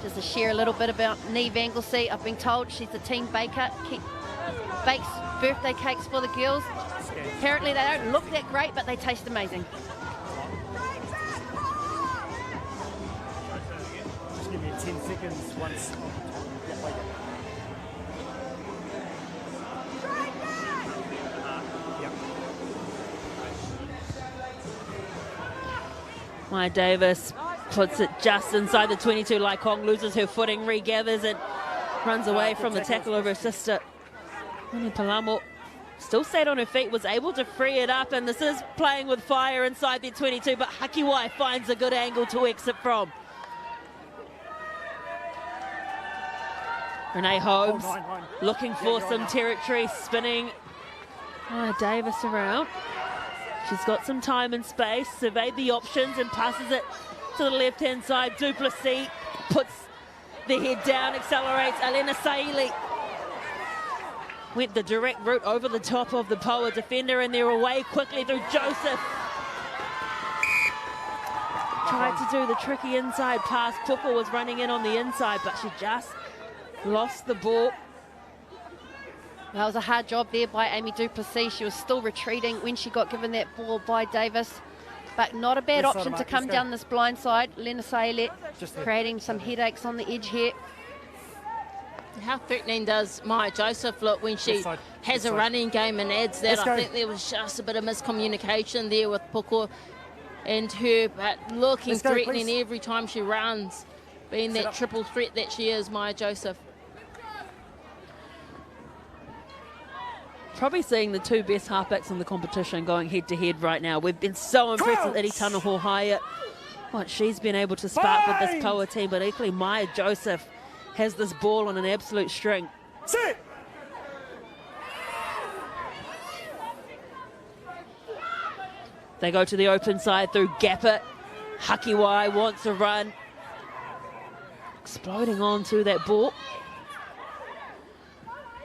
Just to share a little bit about Neve Anglesey. I've been told she's a team baker. Bakes birthday cakes for the girls. Apparently they don't look that great, but they taste amazing. Just give me 10 seconds once. Yeah, wait. Maya Davis puts it just inside the 22. Laikong loses her footing, regathers it, runs away from the tackle of her sister. Moni Palamo still stayed on her feet, was able to free it up, and this is playing with fire inside their 22, but Hakiwai finds a good angle to exit from. Renee Holmes looking for some territory, spinning Maya Davis around. She's got some time and space, surveyed the options and passes it to the left-hand side. Duplessis puts the head down, accelerates. Elena Saili went the direct route over the top of the Poa defender, and they're away quickly through Joseph. Tried to do the tricky inside pass. Puka was running in on the inside, but she just lost the ball. That was a hard job there by Amy Duplessis. She was still retreating when she got given that ball by Davis. But not a bad option to come down this blind side. Lena Saile creating some headaches on the edge here. How threatening does Maya Joseph look when she has a running game and adds that? I think there was just a bit of miscommunication there with Puko and her, but looking threatening every time she runs, being that triple threat that she is, Maya Joseph. Probably seeing the 2 best halfbacks in the competition going head-to-head right now. We've been so impressed with Eritana Hohaya, what she's been able to spark with this Poa team, but equally Maya Joseph has this ball on an absolute string. Sit. They go to the open side through Gapper. Hakiwai wants a run. Exploding onto that ball.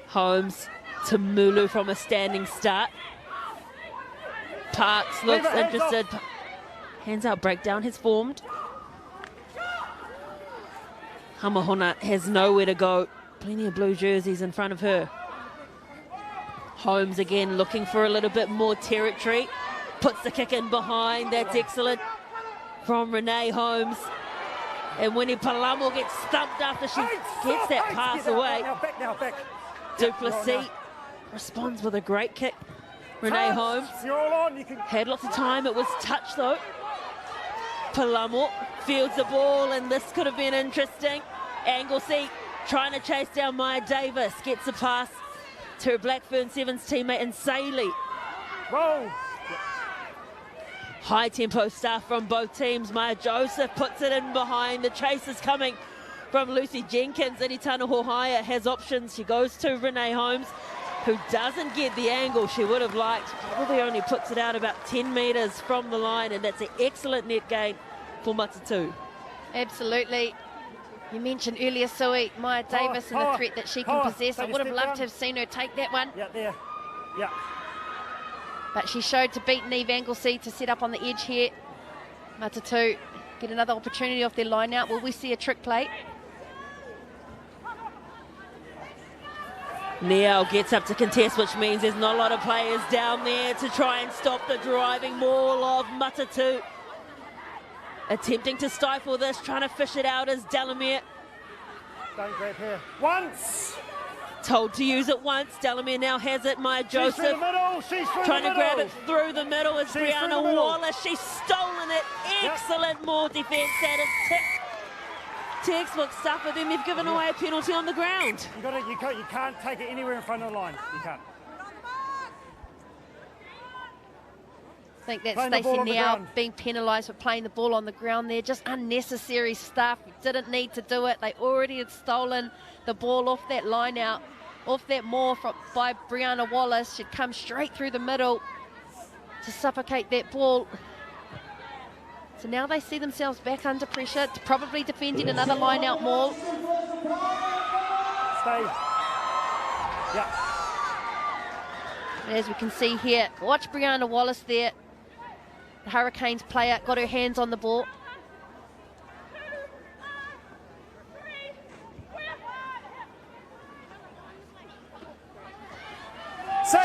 Holmes to Mulu from a standing start. Parks looks interested. Hands out breakdown has formed. Hamahona has nowhere to go. Plenty of blue jerseys in front of her. Holmes again looking for a little bit more territory. Puts the kick in behind. That's excellent from Renee Holmes. And Winnie Palamo gets stumped after she gets that pass away. Back. Duplessis responds with a great kick. Renee Holmes You're all on. You can... had lots of time. It was touch though. Palamo fields the ball, and this could have been interesting. Anglesey trying to chase down Maya Davis. Gets a pass to her Blackburn Sevens teammate in Saley. Roll. High tempo stuff from both teams. Maya Joseph puts it in behind. The chase is coming from Lucy Jenkins. Initana Hohaya has options. She goes to Renee Holmes, who doesn't get the angle she would have liked. Probably only puts it out about 10 metres from the line, and that's an excellent net gain for Matatu. Absolutely. You mentioned earlier, Sui, Maya Davis and the threat that she can possess. I would have loved to have seen her take that one. Yeah, there. Yeah. But she showed to beat Neve Anglesey to set up on the edge here. Matatu get another opportunity off their line out. Will we see a trick play? Niall gets up to contest, which means there's not a lot of players down there to try and stop the driving ball of Matatu. Attempting to stifle this, trying to fish it out as Delamere. Don't grab her. Once! Told to use it once. Delamere now has it. Maya Joseph She's through the middle. She's through trying the to middle. grab it through the middle. It's She's through Brianna the middle. Wallace. She's stolen it. Excellent more defence. That is textbook stuff, but then they've given away a penalty on the ground. You can't take it anywhere in front of the line. You can't. I think that's Playing the ball Stacey on the Niall ground. being penalised for playing the ball on the ground there. Just unnecessary stuff. Didn't need to do it. They already had stolen the ball off that line out, off that maul by Brianna Wallace. She'd come straight through the middle to suffocate that ball. So now they see themselves back under pressure, probably defending another line out maul. Stay. Yeah. As we can see here, watch Brianna Wallace there. The Hurricanes player got her hands on the ball.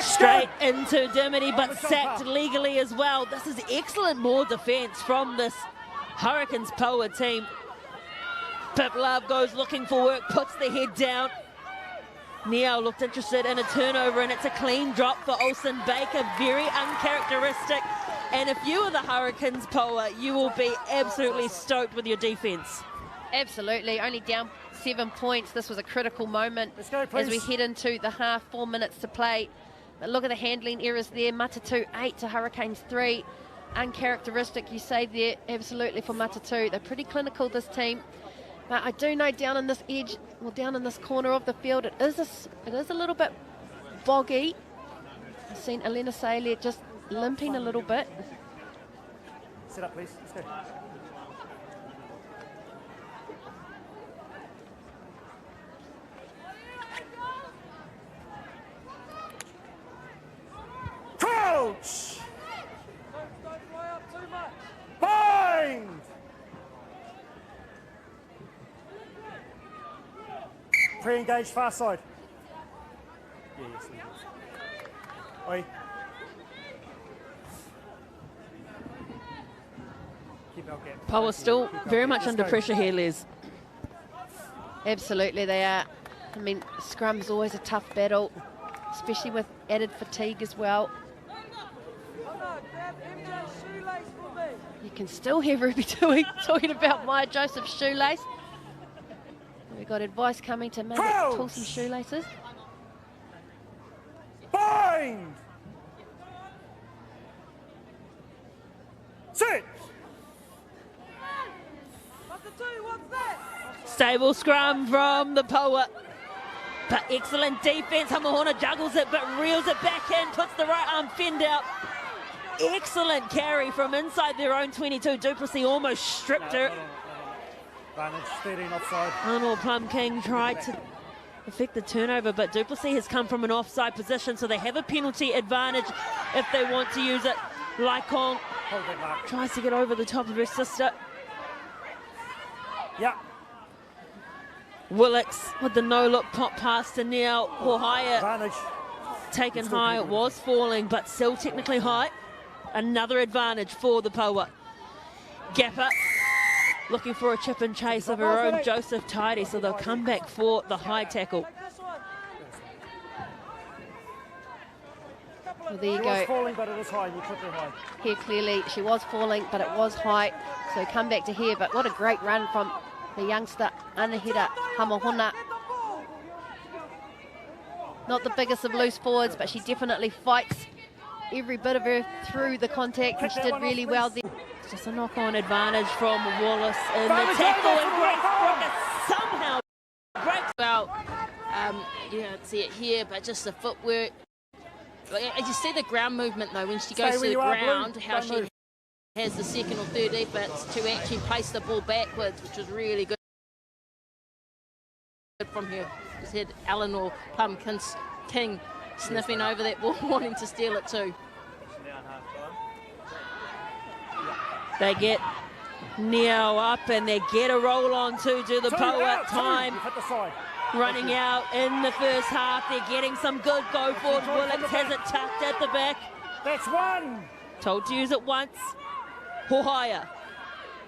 Straight into Dimity, but sacked legally as well. This is excellent more defence from this Hurricanes Power team. Pip Love goes looking for work, puts the head down. Niall looked interested in a turnover, and it's a clean drop for Olsen Baker. Very uncharacteristic. And if you are the Hurricanes Power, you will be absolutely stoked with your defence. Absolutely, only down 7 points. This was a critical moment as we head into the half, 4 minutes to play. But look at the handling errors there. Matatu 8 to Hurricanes 3. Uncharacteristic, you say there, absolutely, for Matatu. They're pretty clinical, this team. But I do know down in this edge, well, down in this corner of the field, it is a little bit boggy. I've seen Elena Saylor just limping a little bit. Sit up, please. Let's go. Crouch! Don't fly up too much. Bind! Pre-engage far side. Yes. Oi. Keep our gap. Power still very much under pressure here, Les. Absolutely, they are. I mean, scrum's always a tough battle, especially with added fatigue as well. You can still hear Ruby talking about Maya Joseph's shoelace. We've got advice coming to maybe pull some shoelaces. Bind! Sit! Stable scrum from the Poa. But excellent defence. Hamahona juggles it but reels it back in, puts the right arm fend out. Excellent carry from inside their own 22. Duplessis almost stripped her. Advantage, 13 offside. Arnold Plum King tried to effect the turnover, but Duplessis has come from an offside position, so they have a penalty advantage if they want to use it. Laikong tries to get over the top of her sister. Yeah. Willits with the no-look pop pass to Neil Hohaya. Advantage. Taken high, it was falling, but still technically high. Another advantage for the Poa. Gapper looking for a chip and chase of her own Joseph Tidy, so they'll come back for the high tackle. Well, there you She go. was falling, but it was high. You took her high. Here clearly she was falling, but it was high. So come back to here, but what a great run from the youngster Anahira Hamahuna. Not the biggest of loose forwards, but she definitely fights every bit of her through the contact, and she did really well there. It's just a knock-on advantage from Wallace in the tackle, and Grace Brooker somehow breaks Well, you don't see it here, but just the footwork. As you see the ground movement though, when she goes to the ground, how she has the second or third efforts to actually place the ball backwards, which was really good from her. Just had Eleanor Plumkins King sniffing over that ball, wanting to steal it too. They get Neo up and they get a roll on to do the Poa time. Running out in the first half. They're getting some good go forward. Willits has it tucked at the back. That's one. Told to use it once. Hohaya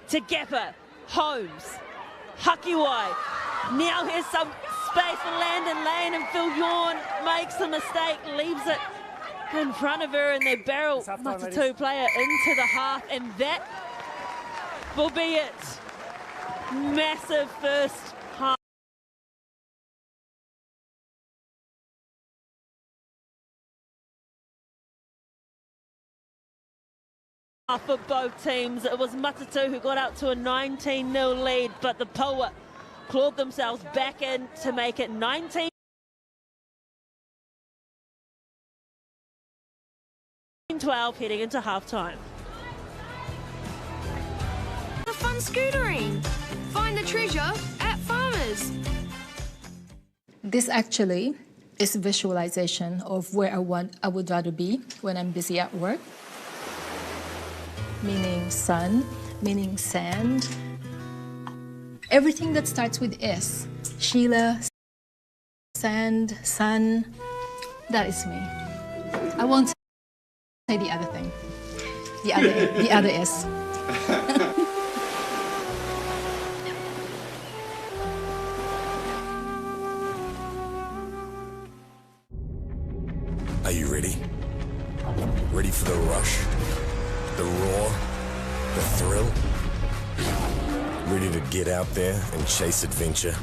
to Gapper. Holmes. Hakiwai. Now here's some space for Landon Lane, and Phil Yorn makes a mistake, leaves it in front of her, and they barrel Matatu player into the half, and that will be it. Massive first half. For both teams. It was Matatu who got out to a 19-0 lead, but the Poa clawed themselves back in to make it 19-12 heading into halftime. The fun scootering. Find the treasure at Farmers. This actually is visualization of where I would rather be when I'm busy at work. Meaning sun, meaning sand. Everything that starts with S. Sheila, sand, sun. That is me. I won't say the other thing. The other S. Are you ready? Ready for the rush? The roar? The thrill? Ready to get out there and chase adventure?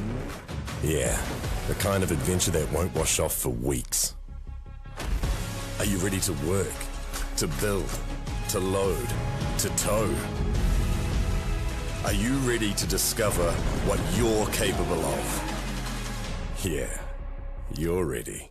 Yeah, the kind of adventure that won't wash off for weeks. Are you ready to work? To build? To load? To tow? Are you ready to discover what you're capable of? Yeah, you're ready.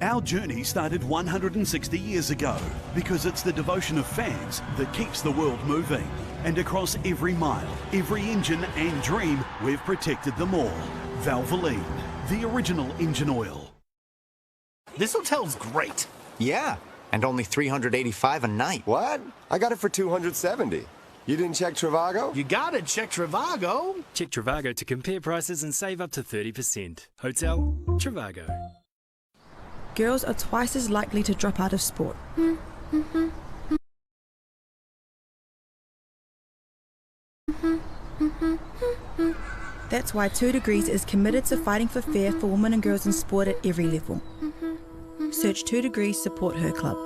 Our journey started 160 years ago because it's the devotion of fans that keeps the world moving. And across every mile, every engine and dream, we've protected them all. Valvoline, the original engine oil. This hotel's great. Yeah, and only $385 a night. What? I got it for $270. You didn't check Trivago? You gotta check Trivago. Check Trivago to compare prices and save up to 30%. Hotel Trivago. Girls are twice as likely to drop out of sport. That's why 2 Degrees is committed to fighting for fair for women and girls in sport at every level. Search 2 Degrees Support Her Club.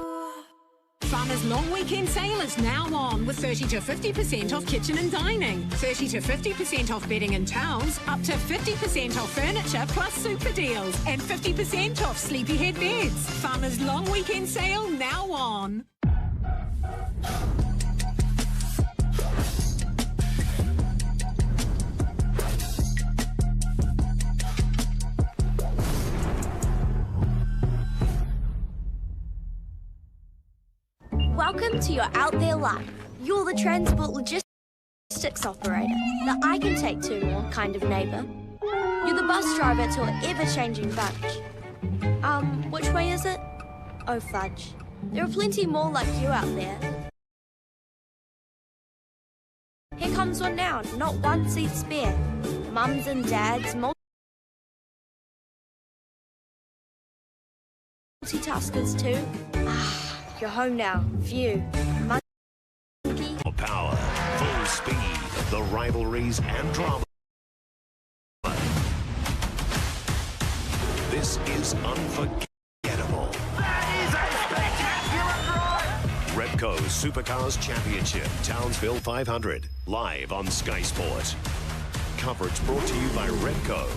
Farmers' long weekend sale is now on with 30 to 50% off kitchen and dining, 30 to 50% off bedding and towels, up to 50% off furniture plus super deals, and 50% off sleepyhead beds. Farmers' long weekend sale now on. Welcome to your out there life. You're the transport logistics operator, the I can take two more kind of neighbour. You're the bus driver to an ever-changing bunch. Which way is it? Oh fudge. There are plenty more like you out there. Here comes one now, not one seat spare. mums and dads, multitaskers too. You're home now. Phew. Power, full speed, the rivalries and drama. This is unforgettable. That is a spectacular drive! Repco Supercars Championship, Townsville 500, live on Sky Sport. Coverage brought to you by Repco.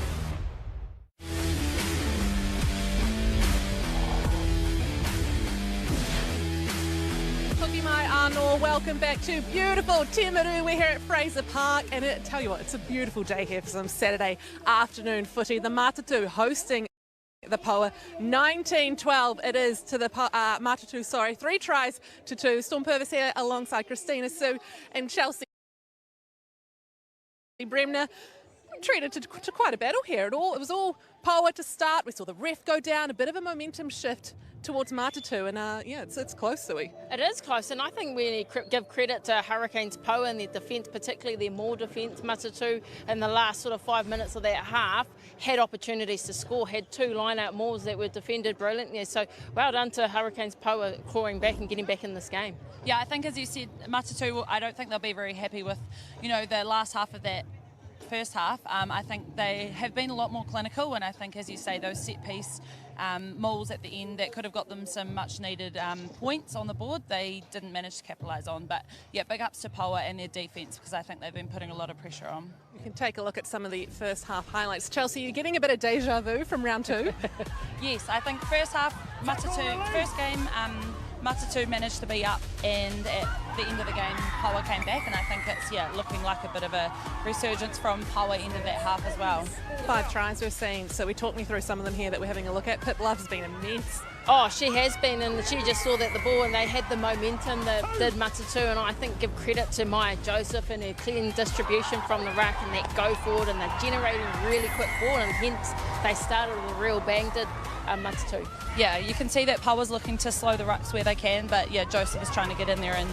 Mai Arnold, welcome back to beautiful Timaru. We're here at Fraser Park, and I tell you what, it's a beautiful day here for some Saturday afternoon footy. The Matatu hosting the Poa. 19-12 it is to the Matatu, 3 tries to 2. Storm Purvis here alongside Christina Sue and Chelsea Bremner. Treated to quite a battle here. It was all Poa to start. We saw the ref go down, a bit of a momentum shift towards Matatu, and it's close, Sui. It is close, and I think we give credit to Hurricanes Poa and their defence, particularly their more defence. Matatu in the last sort of 5 minutes of that half had opportunities to score, had 2 line-out mauls that were defended brilliantly. So well done to Hurricanes Poa clawing back and getting back in this game. Yeah, I think as you said, Matatu, I don't think they'll be very happy with, the last half of that first half. I think they have been a lot more clinical, and I think, as you say, those set piece mauls at the end that could have got them some much needed points on the board, they didn't manage to capitalise on. But yeah, big ups to Poa and their defence, because I think they've been putting a lot of pressure on. You can take a look at some of the first half highlights. Chelsea, you're getting a bit of deja vu from round 2. Yes, I think first half, Matatu, first game, Matatu managed to be up, and at the end of the game, Poa came back, and I think it's looking like a bit of a resurgence from Poa end of that half as well. 5 tries we've seen, so talk me through some of them here that we're having a look at. Pip Love's been immense. Oh, she has been, and she just saw that the ball, and they had the momentum that did Matatu, and I think give credit to Maya Joseph and her clean distribution from the ruck and that go forward, and they're generating really quick ball, and hence they started with a real bang, did Matatu. Yeah, you can see that Powa's looking to slow the rucks where they can, but yeah, Joseph is trying to get in there and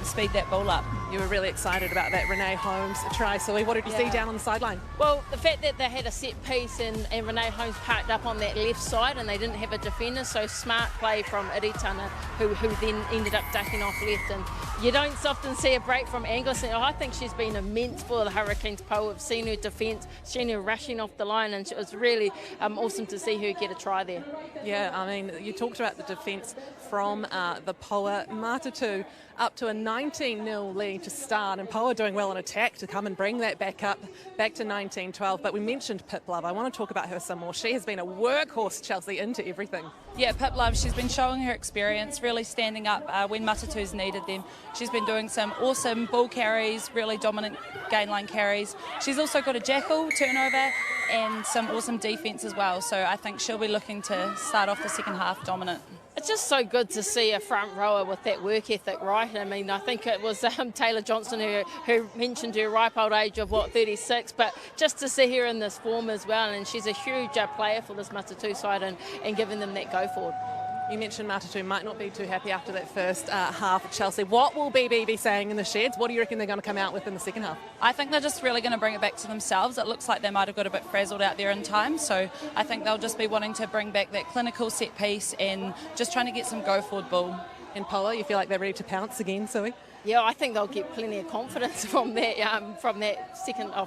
speed that ball up. You were really excited about that Renee Holmes try, so what did you see down on the sideline? Well, the fact that they had a set piece and Renee Holmes parked up on that left side and they didn't have a defender, so smart play from Iritana, who then ended up ducking off left, and you don't often see a break from Anglis. I think she's been immense for the Hurricanes Poa. We've seen her defence, seen her rushing off the line, and it was really awesome to see her get a try there. Yeah, I mean, you talked about the defence from the Poa. Matatu up to a 19-0 lead to start, and Poa doing well on attack to come and bring that back to 19-12. But we mentioned Pip Love. I want to talk about her some more. She has been a workhorse, Chelsea, into everything. Yeah, Pip Love, she's been showing her experience, really standing up when Matatu's needed them. She's been doing some awesome ball carries, really dominant gain line carries. She's also got a jackal turnover and some awesome defence as well. So I think she'll be looking to start off the second half dominant. It's just so good to see a front rower with that work ethic, right? I mean, I think it was Taylor Johnson who mentioned her ripe old age of, 36, but just to see her in this form as well, and she's a huge player for this Matatu side and giving them that go forward. You mentioned Matatu might not be too happy after that first half at Chelsea. What will BB be saying in the sheds? What do you reckon they're going to come out with in the second half? I think they're just really going to bring it back to themselves. It looks like they might have got a bit frazzled out there in time, so I think they'll just be wanting to bring back that clinical set piece and just trying to get some go forward ball. In Poa, you feel like they're ready to pounce again, Sui? Yeah, I think they'll get plenty of confidence from that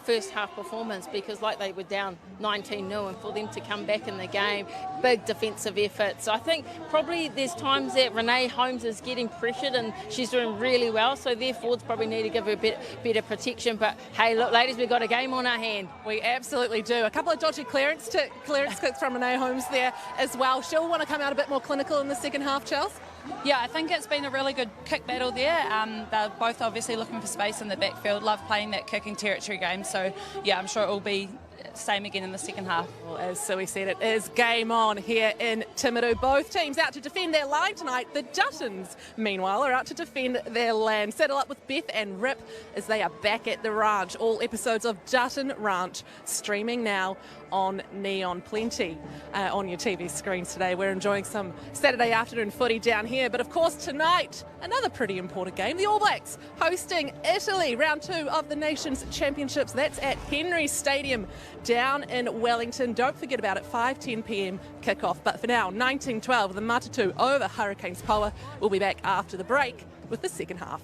first half performance, because like they were down 19-0, and for them to come back in the game, big defensive effort. So I think probably there's times that Renee Holmes is getting pressured and she's doing really well, so their forwards probably need to give her a bit better protection. But hey, look, ladies, we've got a game on our hand. We absolutely do. A couple of dodgy clearance kicks from Renee Holmes there as well. She'll want to come out a bit more clinical in the second half, Chelsea. Yeah, I think it's been a really good kick battle there. They're both obviously looking for space in the backfield, love playing that kicking territory game. So, yeah, I'm sure it will be same again in the second half. Well, as Sui said, it is game on here in Timaru. Both teams out to defend their line tonight. The Duttons, meanwhile, are out to defend their land. Settle up with Beth and Rip as they are back at the ranch. All episodes of Dutton Ranch streaming now on Neon. Plenty on your TV screens today. We're enjoying some Saturday afternoon footy down here. But of course tonight, another pretty important game. The All Blacks hosting Italy. Round 2 of the Nations Championships. That's at Henry Stadium down in Wellington. Don't forget about it, 5:10 p.m. kickoff. But for now, 19-12, the Matatu over Hurricanes Power. We'll be back after the break with the second half.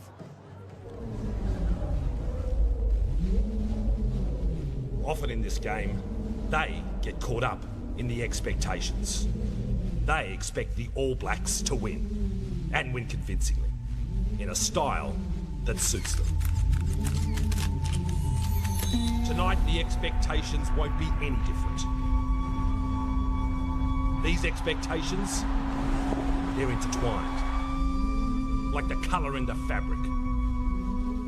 Often in this game, they get caught up in the expectations. They expect the All Blacks to win, and win convincingly, in a style that suits them. Tonight, the expectations won't be any different. These expectations, they're intertwined, like the colour in the fabric,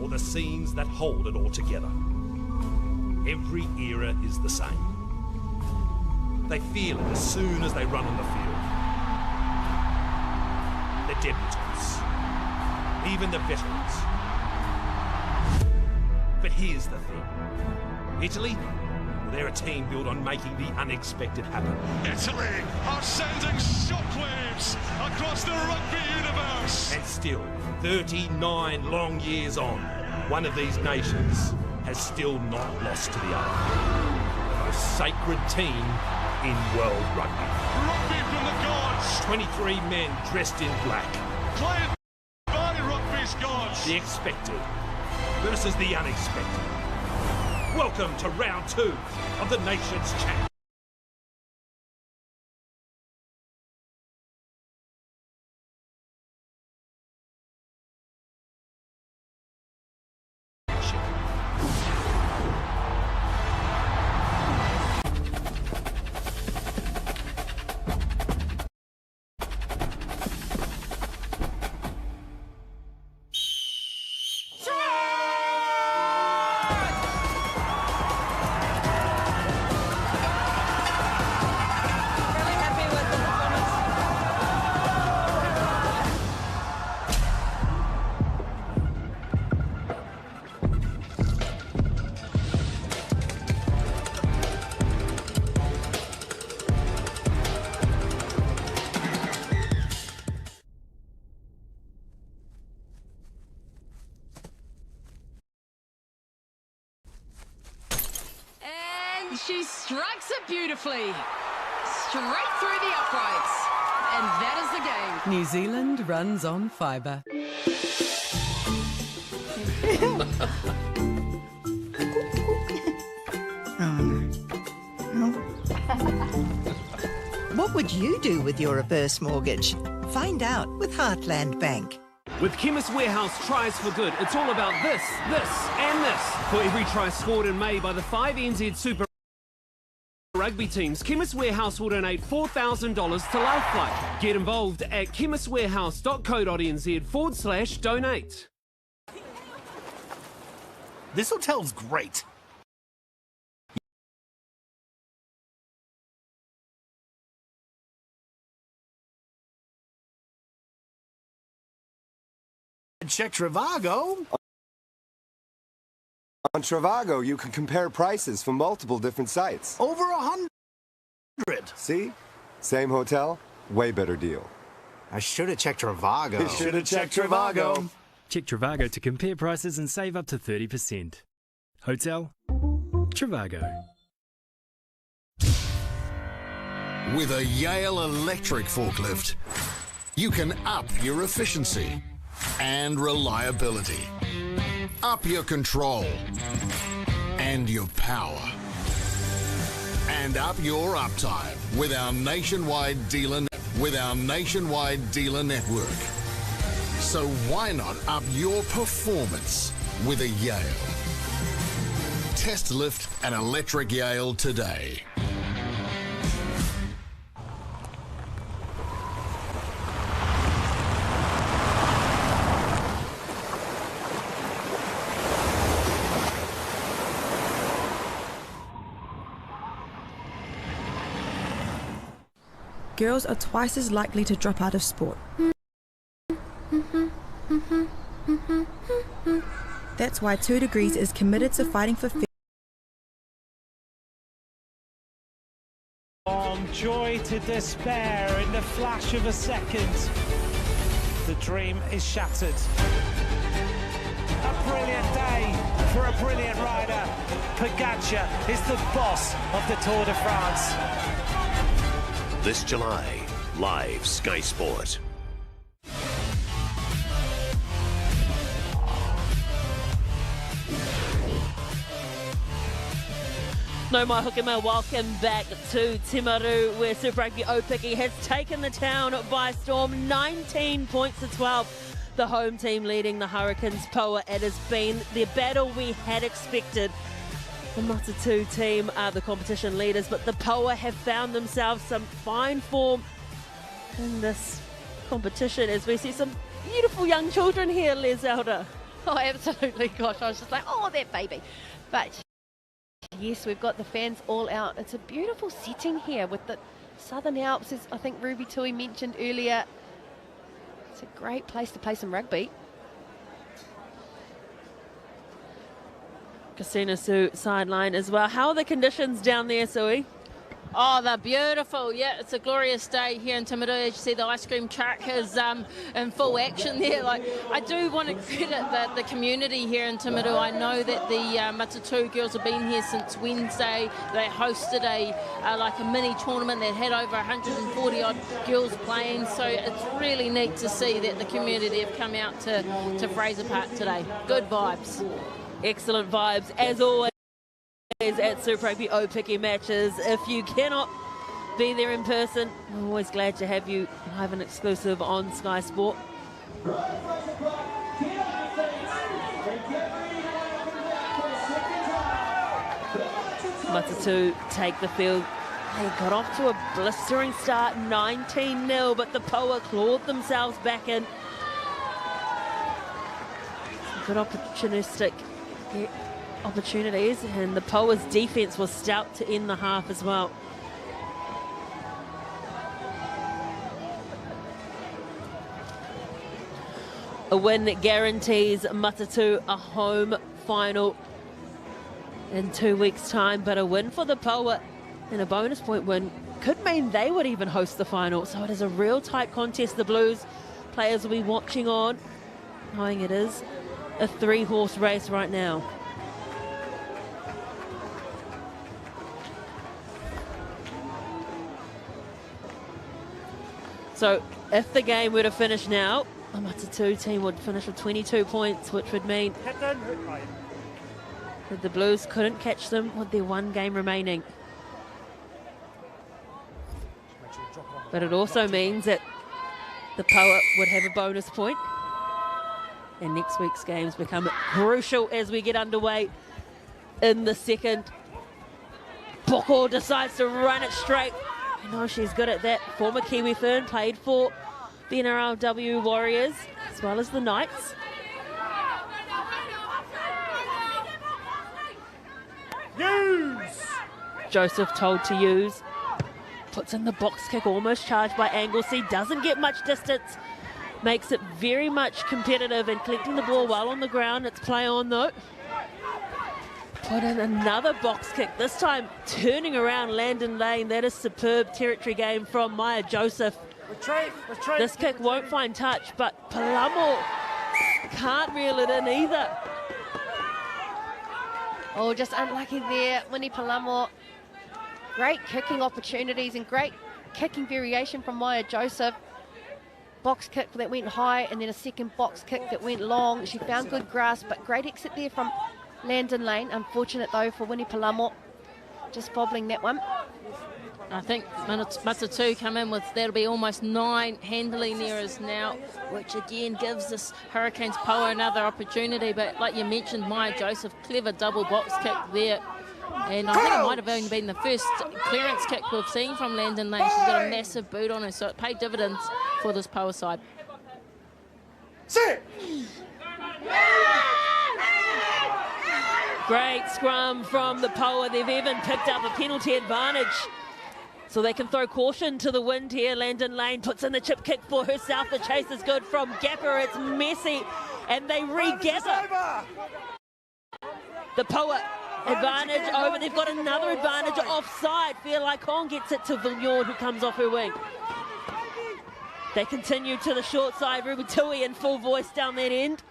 or the scenes that hold it all together. Every era is the same. They feel it as soon as they run on the field. The debutants, even the veterans. But here's the thing. Italy, they're a team built on making the unexpected happen. Italy are sending shockwaves across the rugby universe. And still, 39 long years on, one of these nations has still not lost to the other. The most sacred team in world rugby. Rugby from the gods. 23 men dressed in black. Played by rugby's gods. The expected versus the unexpected. Welcome to round 2 of the Nations Championship. She strikes it beautifully. Straight through the uprights. And that is the game. New Zealand runs on fibre. What would you do with your reverse mortgage? Find out with Heartland Bank. With Chemist Warehouse Tries for Good, it's all about this, and this. For every try scored in May by the 5 NZ Super Rugby teams, Chemist Warehouse will donate $4,000 to Lifeflight. Get involved at chemistwarehouse.co.nz/donate. This hotel's great. Check Trivago. On Trivago, you can compare prices from multiple different sites. Over 100. See? Same hotel, way better deal. I should have checked Trivago. You should have checked Trivago. Check Trivago to compare prices and save up to 30%. Hotel, Trivago. With a Yale electric forklift, you can up your efficiency and reliability, up your control and your power, and up your uptime with our nationwide dealer network. So why not up your performance with a Yale? Test lift an electric Yale today. girls are twice as likely to drop out of sport. That's why 2 Degrees is committed to fighting for fair. From joy to despair in the flash of a second, the dream is shattered. A brilliant day for a brilliant rider. Pogacar is the boss of the Tour de France. This July, live Sky Sport. No mai hukema, welcome back to Timaru, where Super Rugby Aupiki has taken the town by storm, 19 points to 12. The home team leading the Hurricanes. Poa, it has been the battle we had expected. The Matatu team are the competition leaders, but the Poa have found themselves some fine form in this competition as we see some beautiful young children here, Les Elder. Oh, absolutely. Gosh, I was just like, oh, that baby. But yes, we've got the fans all out. It's a beautiful setting here with the Southern Alps, as I think Ruby Tui mentioned earlier. It's a great place to play some rugby. Christina Sue sideline as well. How are the conditions down there, Sui? Oh, they're beautiful. Yeah, it's a glorious day here in Timaru. As you see, the ice cream truck is in full action there. Like, I do want to credit the community here in Timaru. I know that the Matatu girls have been here since Wednesday. They hosted a mini tournament that had over 140 odd girls playing. So it's really neat to see that the community have come out to Fraser Park today. Good vibes. Excellent vibes, as always, at Super Rugby Aupiki matches. If you cannot be there in person, I'm always glad to have you live and exclusive on Sky Sport. Matatu take the field. They got off to a blistering start, 19-0, but the Poa clawed themselves back in. Good opportunistic opportunities, and the Poa's defence was stout to end the half as well. A win guarantees Matatu a home final in 2 weeks' time, but a win for the Poa and a bonus point win could mean they would even host the final. So it is a real tight contest. The Blues players will be watching on, knowing it is a 3-horse race right now. So if the game were to finish now, the Matatu team would finish with 22 points, which would mean that the Blues couldn't catch them with their one game remaining. But it also means that the Poa would have a bonus point. And next week's games become crucial as we get underway in the second. Boko decides to run it straight. I know she's good at that. Former Kiwi Fern, played for the NRLW Warriors as well as the Knights. Use! Joseph told to use. Puts in the box kick, almost charged by Anglesey. Doesn't get much distance. Makes it very much competitive and collecting the ball well on the ground. It's play on though. Put in another box kick, this time turning around Landon Lane. That is superb territory game from Maya Joseph. Retreat. This kick won't find touch, but Palamo can't reel it in either. Oh, just unlucky there, Winnie Palamo. Great kicking opportunities and great kicking variation from Maya Joseph. Box kick that went high and then a second box kick that went long. She found good grasp, but great exit there from Landon Lane. Unfortunate though for Winnie Palamo, just bobbling that one. I think Matatu come in with, that'll be almost 9 handling errors now, which again gives this Hurricanes Poa another opportunity. But like you mentioned, Maya Joseph, clever double box kick there. And I think it might have only been the first clearance kick we've seen from Landon Lane. She's got a massive boot on her, so it paid dividends for this Poa side. Great scrum from the Poa. They've even picked up a penalty advantage So they can throw caution to the wind here. Landon Lane puts in the chip kick for herself. The chase is good from Gapper. It's messy, and they regather. The Poa advantage over. They've got another advantage offside. Fairlight Kong gets it to Vignon, who comes off her wing. They continue to the short side. Ruby Tui in full voice down that end.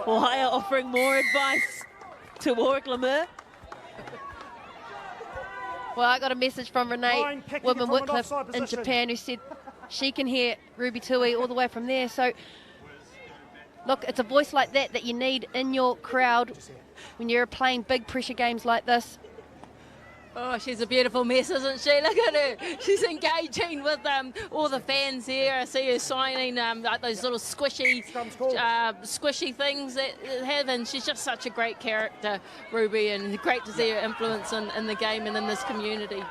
Ohio offering more advice to Warwick Lemur. Well, I got a message from Renee Woodman-Whitcliffe in Japan, who said she can hear Ruby Tui all the way from there. So, look, it's a voice like that that you need in your crowd when you're playing big pressure games like this. Oh, she's a beautiful mess, isn't she? Look at her. She's engaging with all the fans here. I see her signing like those little squishy things that have, and she's just such a great character, Ruby, and great to see her influence in the game and in this community.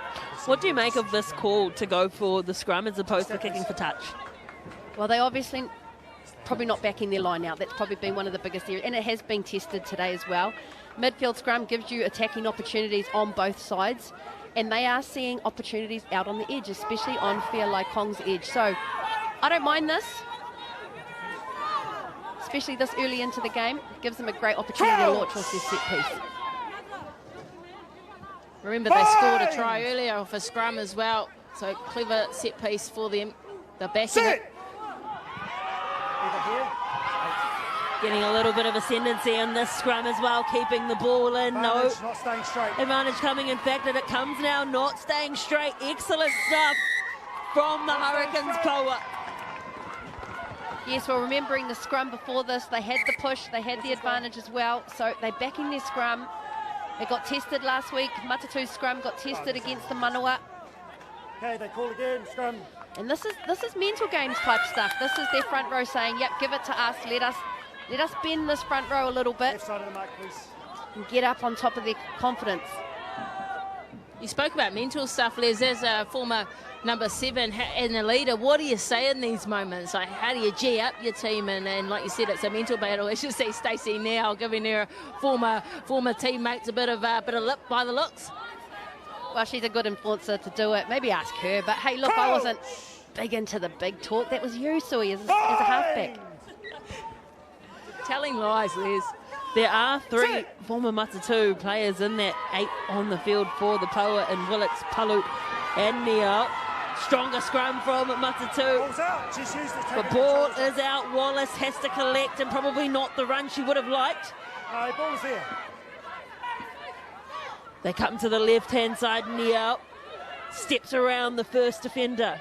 What do you make of this call to go for the scrum as opposed to kicking for touch? Well, they obviously probably not backing their line out. That's probably been one of the biggest areas, and it has been tested today as well. Midfield scrum gives you attacking opportunities on both sides, and they are seeing opportunities out on the edge, especially on Fairlight Kong's edge. So I don't mind this, especially this early into the game. It gives them a great opportunity to launch off their set piece. Remember, they scored a try earlier off a scrum as well, so clever set piece for them. They're backing it. Getting a little bit of ascendancy in this scrum as well, keeping the ball in. No not staying straight. Advantage coming. In fact, that it comes now, not staying straight. Excellent stuff from the Hurricanes, Poa. Yes, well, remembering the scrum before this, they had the push, they had the advantage as well, so they're backing their scrum. It got tested last week. Matatu's scrum got tested against the Manawa. Okay, they call again, scrum. And this is mental games type stuff. This is their front row saying, yep, give it to us, let us bend this front row a little bit. Left side of the mark, please. And get up on top of their confidence. You spoke about mental stuff, Les, as a former number 7 and a leader. What do you say in these moments? Like, how do you G up your team? And like you said, it's a mental battle. As you see Stacey now giving her former teammates a bit of lip by the looks. Well, she's a good influencer to do it. Maybe ask her. But hey, look, I wasn't big into the big talk. That was you, Sui, as a halfback. Telling lies, Les. There are 3 former Matatu players in that 8 on the field for the Poa, and Willits, Palu and Neo. Stronger scrum from Matatu. The ball is out. Wallace has to collect, and probably not the run she would have liked. No, ball's there. They come to the left-hand side. Neo steps around the first defender.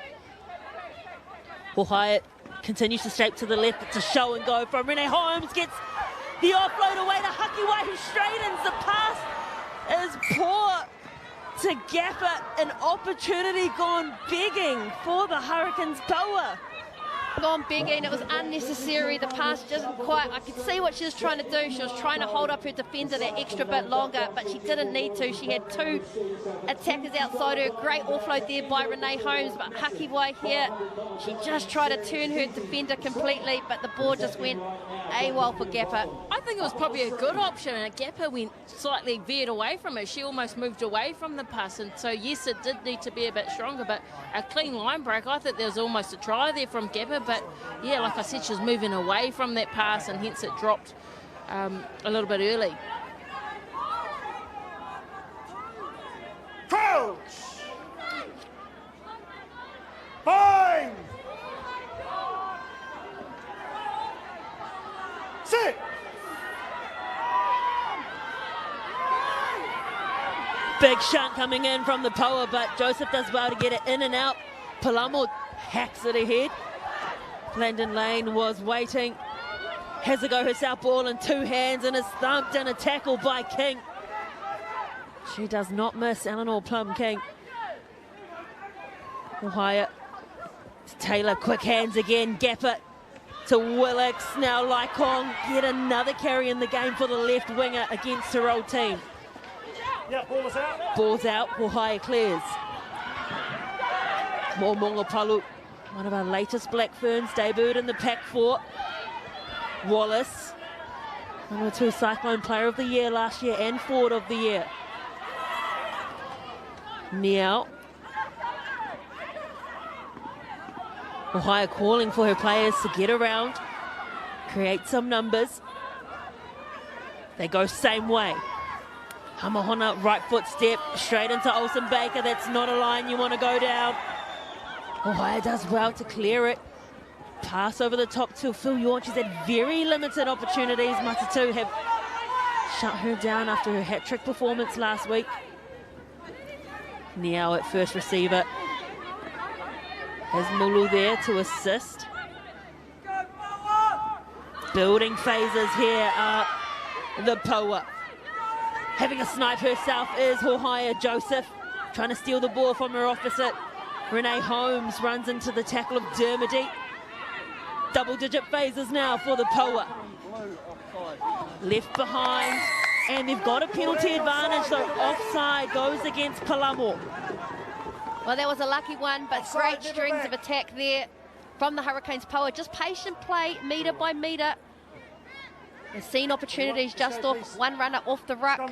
Hyatt continues to shape to the left. It's a show and go from Renee Holmes. Gets the offload away to Hakiwai, who straightens. The pass is poor to Gapper. An opportunity gone begging for the Hurricanes, Poa. Gone begging, it was unnecessary. The pass doesn't quite, I could see what she was trying to do. She was trying to hold up her defender that extra bit longer, but she didn't need to. She had 2 attackers outside her. Great offload there by Renee Holmes, but Hakiwai here, she just tried to turn her defender completely, but the ball just went AWOL for Gapper. I think it was probably a good option, and Gapper went slightly veered away from it. She almost moved away from the pass, and so yes, it did need to be a bit stronger, but a clean line break. I think there was almost a try there from Gapper, but yeah, like I said, she was moving away from that pass, and hence it dropped a little bit early. Crouch! Fine! Sit! Big shunt coming in from the Poa, but Joseph does well to get it in and out. Palamo hacks it ahead. Landon Lane was waiting. Has a go herself, ball in 2 hands, and is thumped in a tackle by King. She does not miss Eleanor Plum King. Wyatt. Taylor, quick hands again. Gapper to Willix. Now Laikong, yet another carry in the game for the left winger against her old team. Yeah, ball is out. Ball's out. Wahaya clears. More Mongopalu. One of our latest Black Ferns, debuted in the Pack 4. Wallace, Manawa Cyclone Player of the Year last year and Forward of the Year. Niao. Ohio calling for her players to get around, create some numbers. They go same way. Hamahona, right foot step, straight into Olsen Baker. That's not a line you want to go down. Ohio does well to clear it. Pass over the top to Phil Yorn. She's had very limited opportunities. Matatu have shut her down after her hat-trick performance last week. Niao at first receiver. Has Mulu there to assist. Building phases here are the Poa. Having a snipe herself is Hohaya Joseph, trying to steal the ball from her opposite. Renee Holmes runs into the tackle of Dermody. Double-digit phases now for the Poa. Left behind, and they've got a penalty advantage, so offside goes against Palamo. Well, that was a lucky one, but great strings of attack there from the Hurricanes Poa. Just patient play, metre by metre. They've seen opportunities just off one runner off the ruck.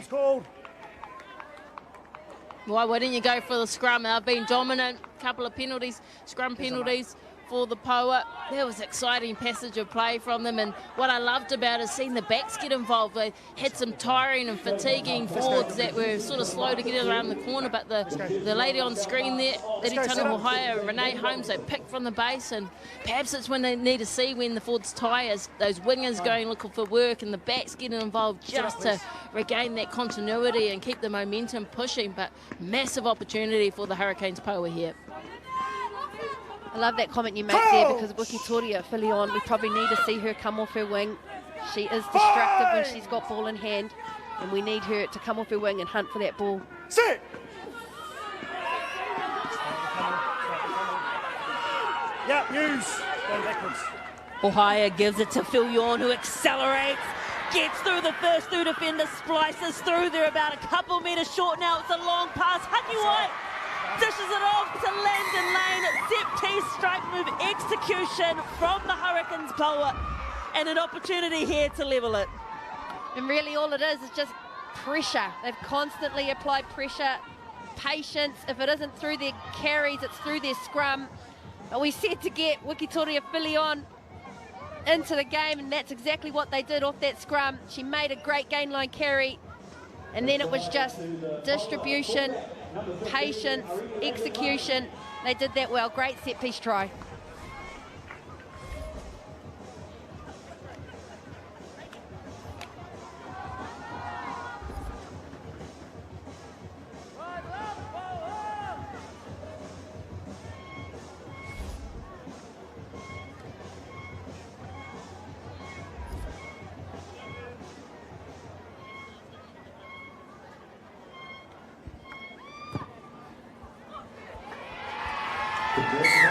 Why wouldn't you go for the scrum? They've been dominant. Couple of penalties, scrum penalties for the Poa. There was exciting passage of play from them, and what I loved about it is seeing the backs get involved. They had some tiring and fatiguing forwards that were sort of slow to get around the corner, but the lady on screen there, Lady Tana Hohaya, Renee Holmes, they picked from the base, and perhaps it's when they need to see when the forwards tire, those wingers going looking for work and the backs getting involved just to regain that continuity and keep the momentum pushing. But massive opportunity for the Hurricanes Poa here. I love that comment you make there, because Wikitoria Filion, we probably need to see her come off her wing. She is destructive when she's got ball in hand, and we need her to come off her wing and hunt for that ball. Sit! Yeah, use. Go backwards. Ohio gives it to Phil Yorn, who accelerates, gets through the first two defenders, splices through. They're about a couple metres short now. It's a long pass. Haki White dishes it off to Landon Lane. Set piece, strike move, execution from the Hurricanes Poa, and an opportunity here to level it. And really all it is just pressure. They've constantly applied pressure, patience. If it isn't through their carries, it's through their scrum. But we said to get Wikitoria Filion into the game, and that's exactly what they did off that scrum. She made a great gain line carry, and then it was just distribution, patience, execution. They did that well. Great set piece try.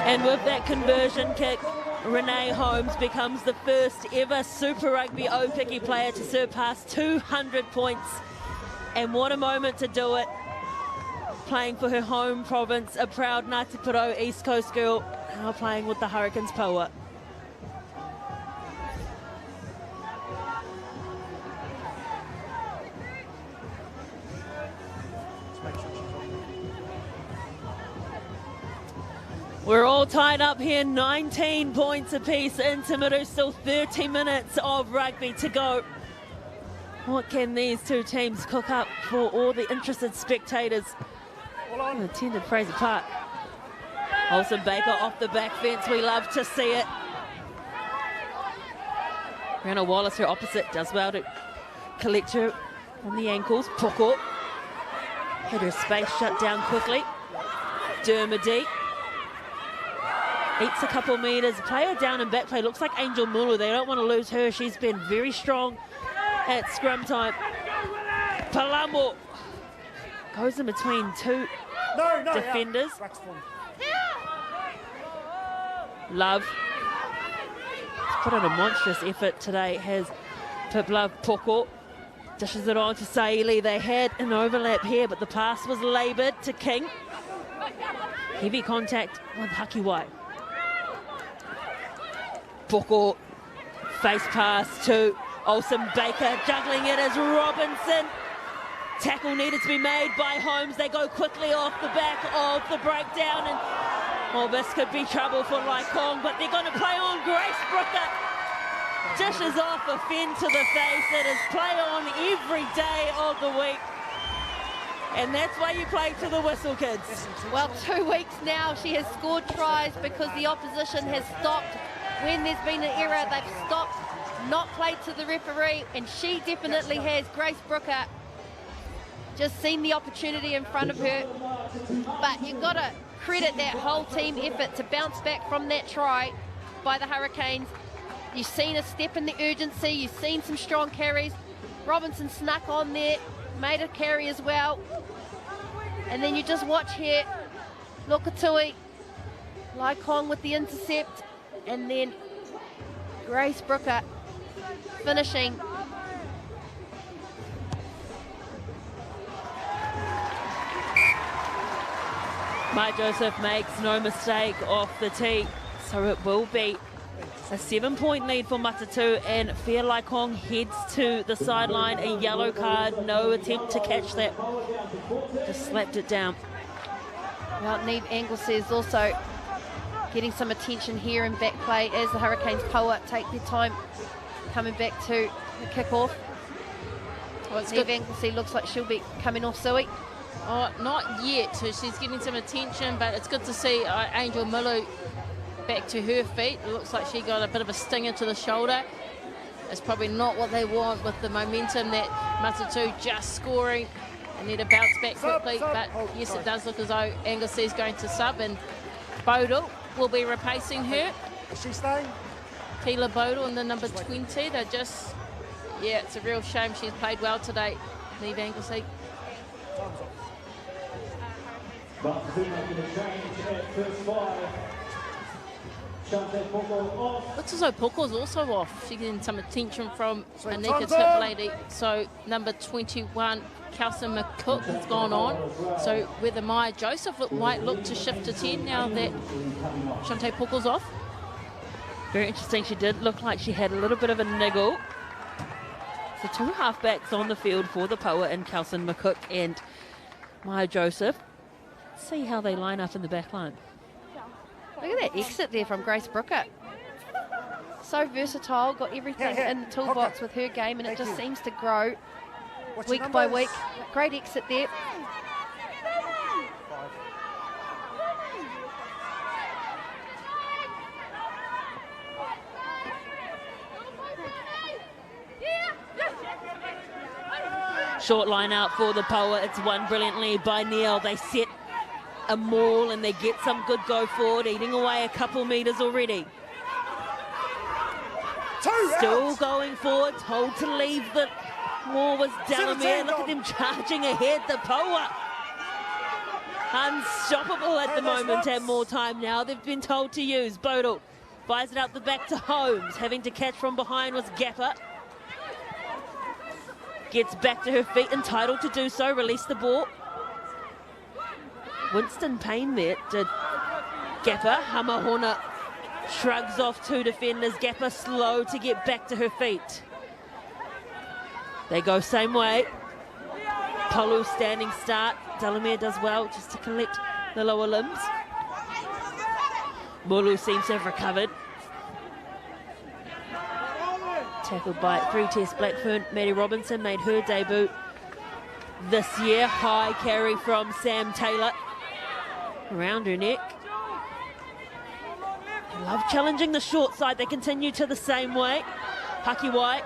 And with that conversion kick, Renee Holmes becomes the first ever Super Rugby Aupiki player to surpass 200 points. And what a moment to do it. Playing for her home province, a proud Ngāti Porou East Coast girl, now playing with the Hurricanes Poa. We're all tied up here, 19 points apiece in Timaru, still 30 minutes of rugby to go. What can these two teams cook up for all the interested spectators who attended Fraser Park? Olsen Baker off the back fence, we love to see it. Rihanna Wallace, her opposite, does well to collect her on the ankles. Poko had her space shut down quickly. Dermody eats a couple metres. Player down and back play. Looks like Angel Mulu. They don't want to lose her. She's been very strong at scrum time. Palamo goes in between two defenders. Love put on a monstrous effort today. Has Pibla Poko. Dishes it on to Saili. They had an overlap here, but the pass was laboured to King. Heavy contact with Haki White. Poko, face pass to Olsen Baker, juggling it as Robinson Tackle needed to be made by Holmes. They go quickly off the back of the breakdown, and well, this could be trouble for Laikong, but they're going to play on Grace Brooker. Dishes off a fin to the face. It is play on every day of the week. And that's why you play to the whistle, kids. Well, 2 weeks now she has scored tries because the opposition has stopped. When there's been an error, they've stopped, not played to the referee, and she definitely has. Grace Brooker just seen the opportunity in front of her. But you've got to credit that whole team effort to bounce back from that try by the Hurricanes. You've seen a step in the urgency, you've seen some strong carries. Robinson snuck on there, made a carry as well. And then you just watch here, Lokatui, Laikong with the intercept, and then Grace Brooker finishing. Maya Joseph makes no mistake off the tee, so it will be a 7-point lead for Matatu, and Fair Laikong heads to the sideline. A yellow card, no attempt to catch that. Just slapped it down. Well, Neve Anglesey is also getting some attention here in back play as the Hurricanes Poa take their time coming back to the kick-off. Well, Neve Anglesey looks like she'll be coming off Suey. Oh, not yet. So she's getting some attention, but it's good to see Angel Milu back to her feet. It looks like she got a bit of a stinger to the shoulder. It's probably not what they want with the momentum that Matatu just scoring and need to bounce back quickly. But yes, it does look as though Anglesey is going to sub, and Bodle will be replacing her. Is she staying? Keela Bodle in the number 20. They're just, yeah, it's a real shame. She's played well today, Neve Anglesey. Looks as though Poko's also off. She's getting some attention from Anika Tip Lady. So number 21, Kelson McCook has gone on. So whether Maya Joseph might look to shift to 10 now that Shante Poko's off. Very interesting. She did look like she had a little bit of a niggle. So two halfbacks on the field for the Poa, and Kelson McCook and Maya Joseph. Let's see how they line up in the back line. Look at that exit there from Grace Brooker. So versatile, got everything in the toolbox with her game, and it just seems to grow week by week. Great exit there. Short line out for the Poa. It's won brilliantly by Neil. They set a maul and they get some good go forward, eating away a couple metres already. Still going forward, told to leave the more was Delamere. Look at them charging ahead, the Poa. Unstoppable at the moment, and more time now. They've been told to use. Bodle fires it out the back to Holmes. Having to catch from behind was Gapper. Gets back to her feet, entitled to do so, release the ball. Winston Payne there to Gapper. Hamahona shrugs off two defenders. Gapper slow to get back to her feet. They go same way. Polu standing start. Delamere does well just to collect the lower limbs. Mulu seems to have recovered. Tackled by three-test Blackburn. Maddie Robinson made her debut this year. High carry from Sam Taylor. Around her neck. Love challenging the short side. They continue to the same way. Haki White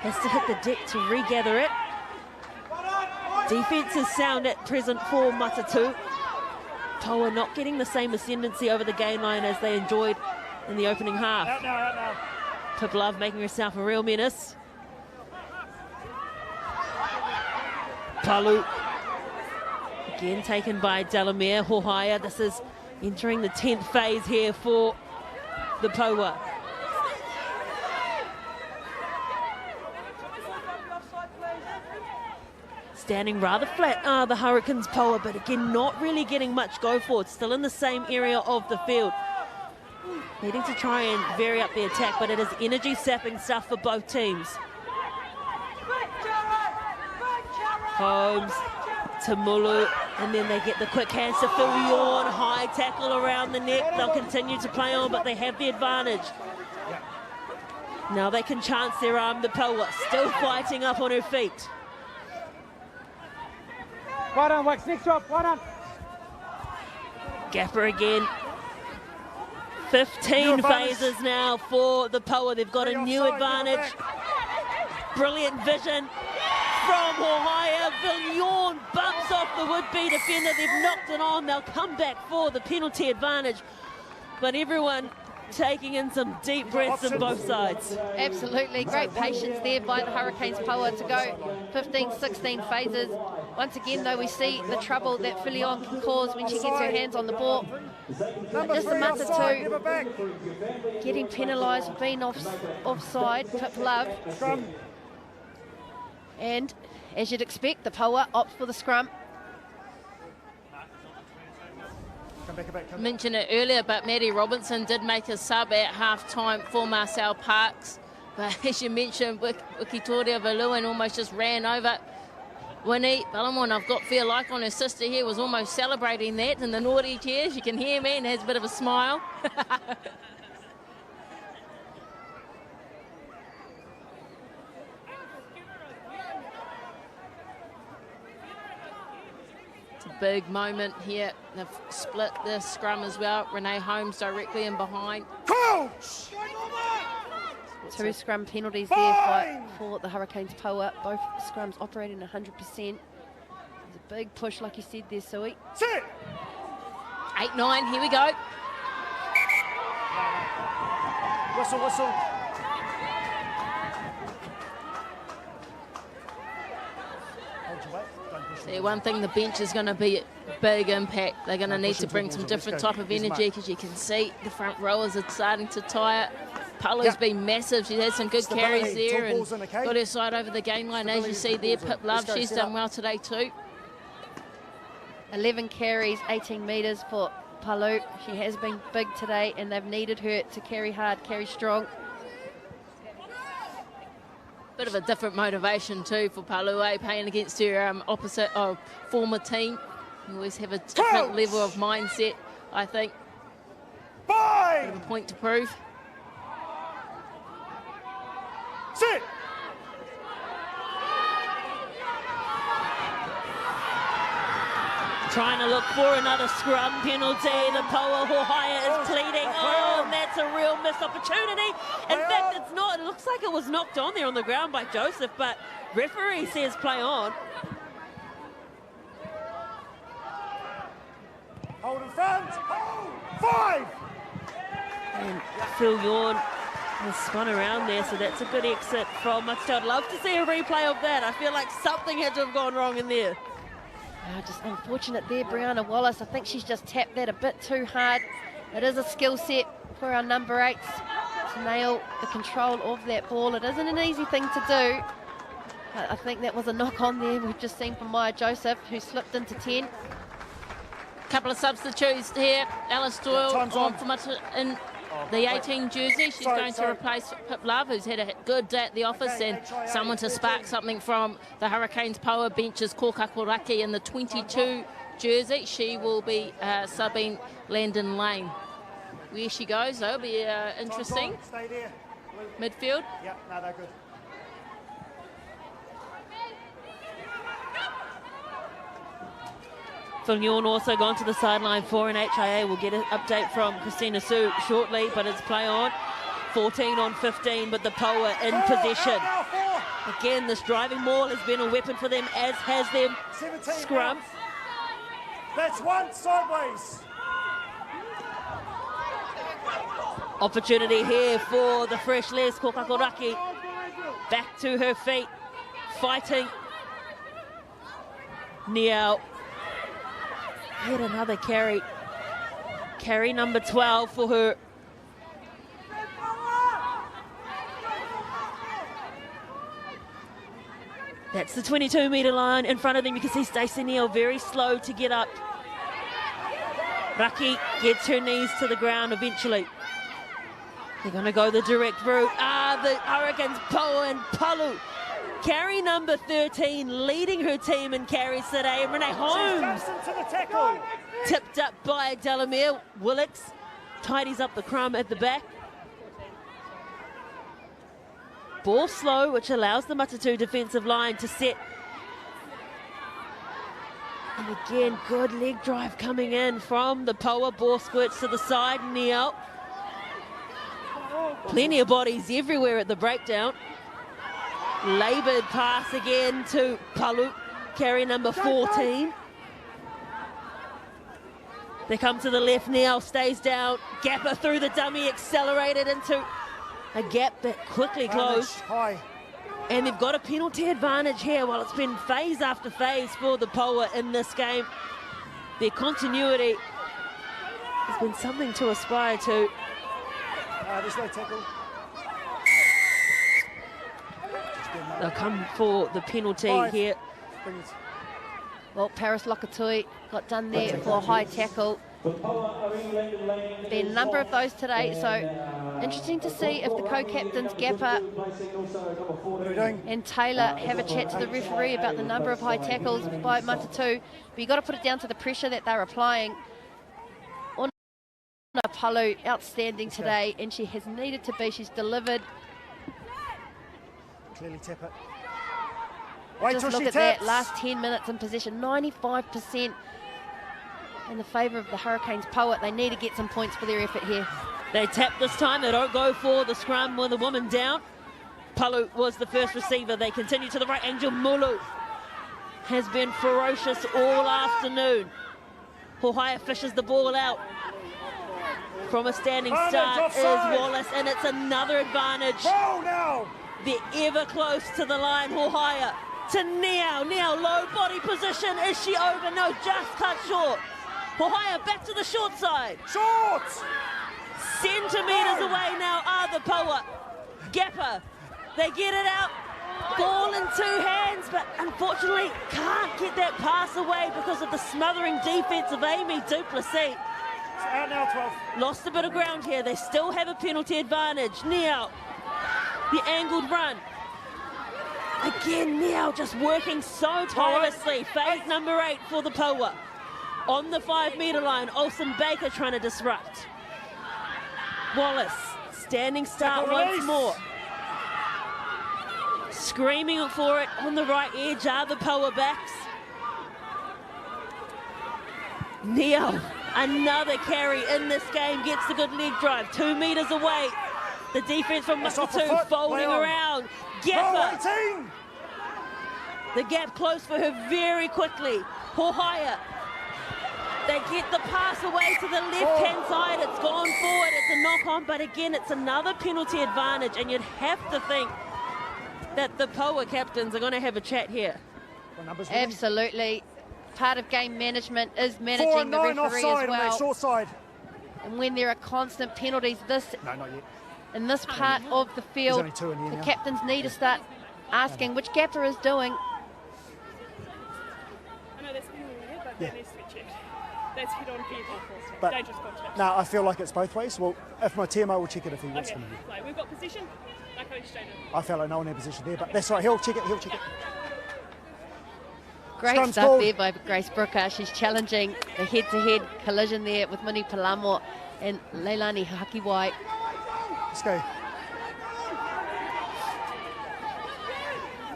has to hit the deck to regather it. Defence is sound at present for Matatu. Poa not getting the same ascendancy over the game line as they enjoyed in the opening half. Out now. Pip Love making herself a real menace. Palu again taken by Delamere. Hohaya, this is entering the 10th phase here for the Poa. Standing rather flat are the Hurricanes Poa, but again not really getting much go forward. Still in the same area of the field. Needing to try and vary up the attack, but it is energy sapping stuff for both teams. Holmes to Mulu, and then they get the quick hands to Phil Yawn, high tackle around the neck. They'll continue to play on, but they have the advantage. Now they can chance their arm. The Poa still fighting up on her feet. Well done, Wax. Next drop. Well done. Gapper again. 15 phases now for the Poa. They've got a new advantage. Brilliant vision from Ohio. Villion bumps off the would-be defender. They've knocked it on. They'll come back for the penalty advantage. But everyone taking in some deep breaths on both sides. Absolutely, great patience there by the Hurricanes Poa to go 15, 16 phases. Once again, though, we see the trouble that Filion can cause when she gets her hands on the ball. But just the Matatu getting penalised for being offside, Pip Love. And as you'd expect, the Poa opts for the scrum. Mentioned it earlier, but Maddie Robinson did make a sub at half-time for Marcel Parks. But as you mentioned, Wikitoria Valuan almost just ran over Winnie Balamon. I've got feel like on her sister here was almost celebrating that in the naughty chairs. You can hear me and has a bit of a smile. Big moment here. They've split the scrum as well. Renee Holmes directly in behind. Coach! 2 scrum penalties there for the Hurricanes Poa. Both scrums operating 100%. There's a big push, like you said there, Sui. 8-9, here we go. Whistle, whistle. See, one thing, the bench is going to be a big impact. They're going to need to bring some different type of energy, because you can see the front rowers are starting to tire. Palu's been massive. She had some good carries there and got her side over the game line. As you see there, Pip Love, she's done well today too. 11 carries, 18 metres for Palu. She has been big today, and they've needed her to carry hard, carry strong. Bit of a different motivation too for Palu, playing against her opposite former team. You always have a different level of mindset, I think. Bit of a point to prove. Sit. Trying to look for another scrum penalty. The Poa Hohaya is pleading. Oh, and that's a real missed opportunity. In fact, it's not. It looks like it was knocked on there on the ground by Joseph, but referee says play on. Hold in front. Hold. 5. And Phil Yawn has spun around there, so that's a good exit from Matatu. I'd love to see a replay of that. I feel like something had to have gone wrong in there. Just unfortunate there, Brianna Wallace. I think she's just tapped that a bit too hard. It is a skill set for our number 8s to nail the control of that ball. It isn't an easy thing to do. I think that was a knock on there we've just seen from Maya Joseph, who slipped into 10. Couple of substitutes here. Alice Doyle on for in the 18 jersey. She's going to replace Pip Love, who's had a good day at the office, and someone to spark something from the Hurricanes Poa benches, Kokakoraki in the 22 jersey. She will be subbing Landon Lane. Where she goes, that'll be interesting. Stay there. Midfield. Yeah, no, they're good. Phil Yawn also gone to the sideline for an HIA. We'll get an update from Christina Sue shortly, but it's play on. 14 on 15, but the Poa in possession. Again, this driving maul has been a weapon for them, as has their scrum. That's one sideways. Opportunity here for the fresh Les Kokakoraki. Back to her feet, fighting. Niao. Yet another carry. Carry number 12 for her. That's the 22-metre line in front of them. You can see Stacey Neal very slow to get up. Raki gets her knees to the ground eventually. They're going to go the direct route. The Hurricanes, Poa and Palu Carry number 13 leading her team in carries today. Renee Holmes To the tackle. tipped up by Delamere. Willix tidies up the crumb at the back. Ball slow, which allows the Matatu defensive line to set. And again, good leg drive coming in from the Poa. Ball squirts to the side. Neil. Plenty of bodies everywhere at the breakdown. Laboured pass again to Palu, carry number 14. They come to the left now, stays down. Gapper through the dummy, accelerated into a gap that quickly closed. And they've got a penalty advantage here while it's been phase after phase for the Poa in this game. Their continuity has been something to aspire to. There's no tackle. They'll come for the penalty here. Well, Paris Lokatui got done there for a high tackle. Been a number of those today, so interesting to see if the co-captains Gapper and Taylor have a chat to the referee about the number of high tackles by Matatu. But you've got to put it down to the pressure that they're applying. Ona Palu, outstanding today, and she has needed to be. She's delivered. Clearly tip it. Wait Just till look she at taps. that, last 10 minutes in possession, 95% in the favour of the Hurricanes. Poa, they need to get some points for their effort here. They tap this time, they don't go for the scrum with the woman down. Palu was the first receiver. They continue to the right. Angel Mulu has been ferocious all afternoon. Hohaia fishes the ball out. From a standing start is Wallace, and it's another advantage. Oh, now! They're ever close to the line. Hohaia to Niao. Niao, low body position. Is she over? No, just cut short. Hohaia back to the short side. Short! Centimetres away now are the Poa. Gapper, they get it out. Ball in two hands, but unfortunately can't get that pass away because of the smothering defence of Amy Duplessis. Out now, 12. Lost a bit of ground here. They still have a penalty advantage. Niao, the angled run. Again, Niao just working so tirelessly. Phase number 8 for the Poa. On the 5-metre line, Olsen Baker trying to disrupt. Wallace, standing start once more. Screaming for it on the right edge are the Poa backs. Niao, another carry in this game, gets the good leg drive, 2 metres away. The defence from Matatu folding around. Gapper. The gap closed for her very quickly. Hohaia. They get the pass away to the left-hand side. It's gone forward. It's a knock-on, but again, it's another penalty advantage, and you'd have to think that the Poa captains are going to have a chat here. Absolutely. Part of game management is managing the referee as well. Short side. And when there are constant penalties, No, not yet. in this part of the field, There's only 2 in here the now. captains need to start asking which Gapper is doing. I know that's penalty here, but Yeah. that needs to be checked. That's head-on vehicle force. But- Dangerous contact. No, I feel like it's both ways. Well, if my TMO will check it if he wants Okay, to. like, we've got position. Like, go straight in. I felt like no one had position there, but that's right. He'll check it. He'll check it. Great Scrum's stuff called. there by Grace Brooker. She's challenging the head-to-head collision there with Mini Palamo and Leilani Hakiwai. Let's go.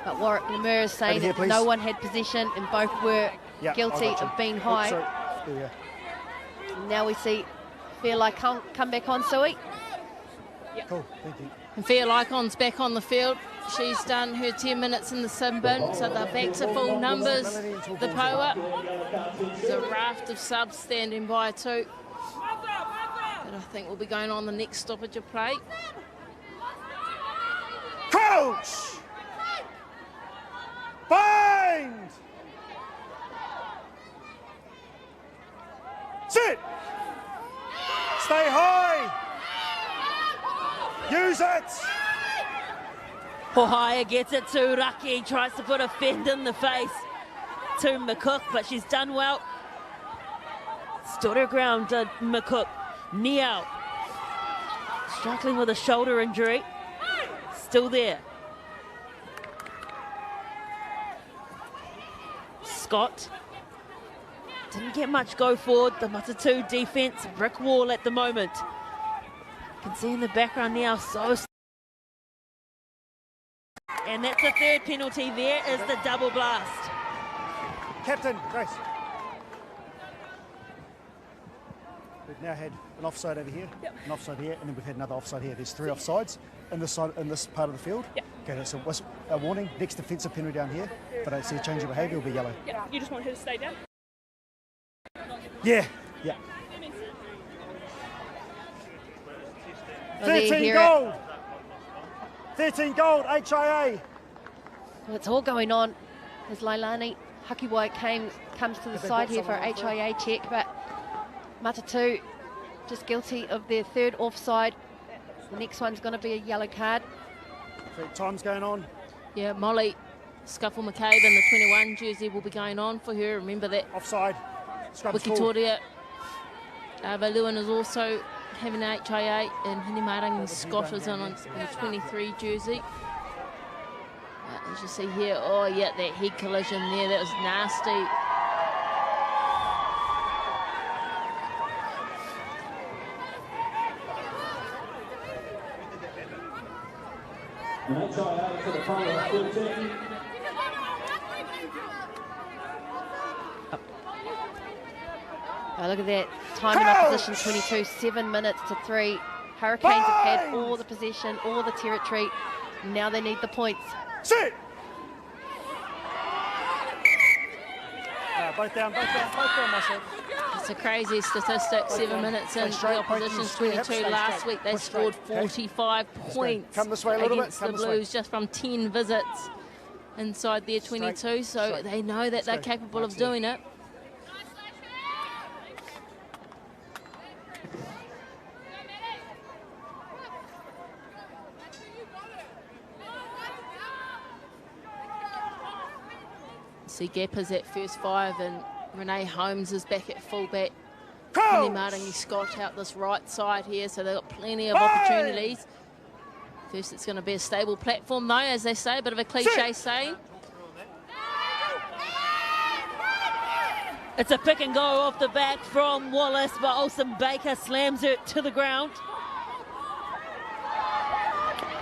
But Warwick Lemur is saying Over here, that please. no one had possession and both were Yeah, guilty I got you. of being Oh, high. sorry. There we go. Now we see Fairlight come back on, Sui. Cool, thank you. And Fair Lycon's back on the field. She's done her 10 minutes in the sin bin, so they're back to full numbers. The Poa. There's a raft of subs standing by too. But I think we'll be going on the next stoppage of play. Crouch! Bind! Sit! Stay high! Use it! Hohaia gets it to Raki, tries to put a fend in the face to McCook, but she's done well. Stood her ground, McCook. Niao, struggling with a shoulder injury. Still there. Scott. Didn't get much go forward. The Matatu defence, brick wall at the moment. You can see in the background now, and that's the third penalty. There is the double blast. Captain, Grace. We've now had an offside over here, an offside here, and then we've had another offside here. There's 3 offsides in this part of the field. Okay, so what's a warning? Next defensive penalty down here, but I see a change of behaviour will be yellow. Yeah, you just want her to stay down? Yeah, yeah. Oh, 13 gold! 13 gold, HIA! Well, it's all going on as Lailani Hakiwai comes to the side here for a HIA check, but Matatu just guilty of their third offside. The next one's going to be a yellow card. So time's going on. Yeah, Molly Scuffle McCabe in the 21 jersey will be going on for her. Remember that. Offside. Wikitoria Valuan is also having an HIA, and Hinimarangi Scott is on the 23 jersey. As you see here, oh yeah, that head collision there, that was nasty. Oh, look at that, time in opposition 22, 7 minutes to 3. Hurricanes have had all the possession, all the territory. Now they need the points. Sit! Both down, Marcel. It's a crazy statistic, 7 minutes in, the opposition's 22. Last week they scored 45 points against the Blues just from 10 visits inside their 22, so they know that they're capable of doing it. See Gap is at first 5 and Renee Holmes is back at fullback. Marangi Scott out this right side here, so they've got plenty of opportunities. First it's going to be a stable platform though, as they say, a bit of a cliche saying. It's a pick and go off the back from Wallace, but Olsen Baker slams it to the ground.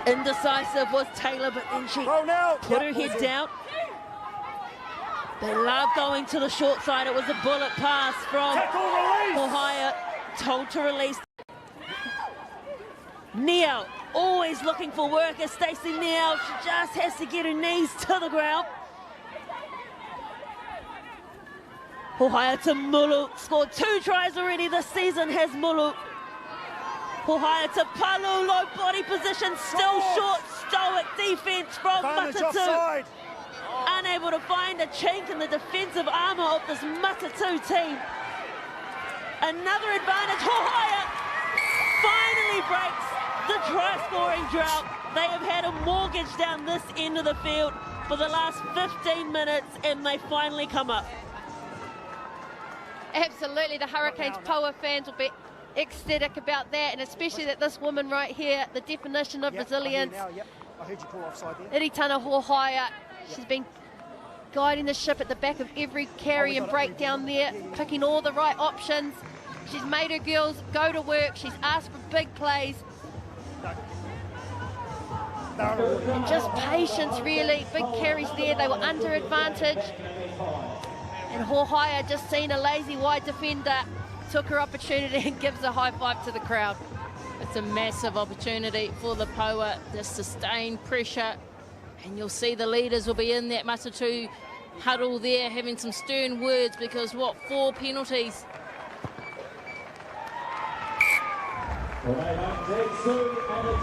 Indecisive was Taylor, but then she put her head down. They love going to the short side. It was a bullet pass from Ohio, told to release. Neo always looking for work as Stacey Neo. She just has to get her knees to the ground. Ohio to Mulu, scored 2 tries already this season, has Mulu. Ohio to Palu, low body position, still short, stoic defense from Matatu. Unable to find a chink in the defensive armour of this Matatu team. Another advantage, Ohio finally breaks the try-scoring drought. They have had a mortgage down this end of the field for the last 15 minutes, and they finally come up. Absolutely, the Hurricanes Poa fans will be ecstatic about that, and especially that this woman right here, the definition of resilience. I heard you call offside there. Iritana Hohaya, she's been guiding the ship at the back of every carry and breakdown there, picking all the right options. She's made her girls go to work. She's asked for big plays. And just patience, really. Big carries there. They were under advantage. And Hohaya just seen a lazy wide defender, took her opportunity and gives a high five to the crowd. It's a massive opportunity for the Poa to sustain pressure. And you'll see the leaders will be in that Matatu huddle there having some stern words because, 4 penalties?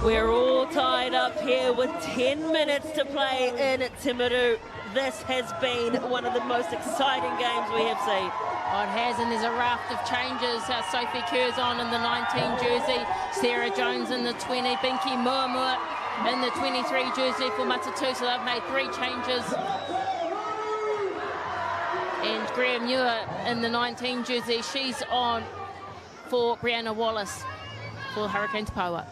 We're all tied up here with 10 minutes to play in Timaru. This has been one of the most exciting games we have seen. Oh, it has, and there's a raft of changes. Sophie Curzon in the 19 jersey, Sarah Jones in the 20, Binky Muamua in the 23 jersey for Matatu, so they've made 3 changes. And Graham Muir in the 19 jersey, she's on for Brianna Wallace for Hurricanes Poa.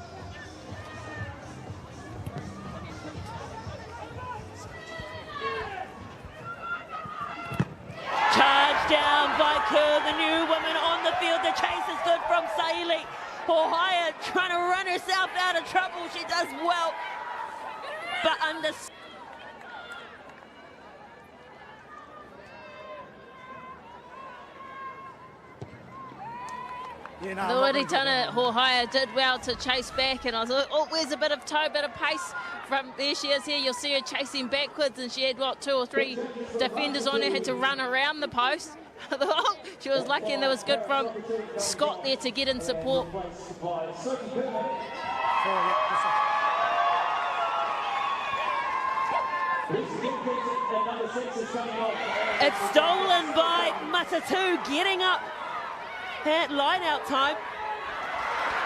Kerr, the new woman on the field. The chase is good from Saili. Ohaya trying to run herself out of trouble. She does well, but under. Yeah, The Waritana Ohaya did well to chase back, and I was like, oh, where's a bit of toe, bit of pace from there she is here. You'll see her chasing backwards, and she had, what, 2 or 3 defenders on her, had to run around the post. She was lucky, and that was good from Scott there to get in support. It's stolen by Matatu, getting up at line-out time.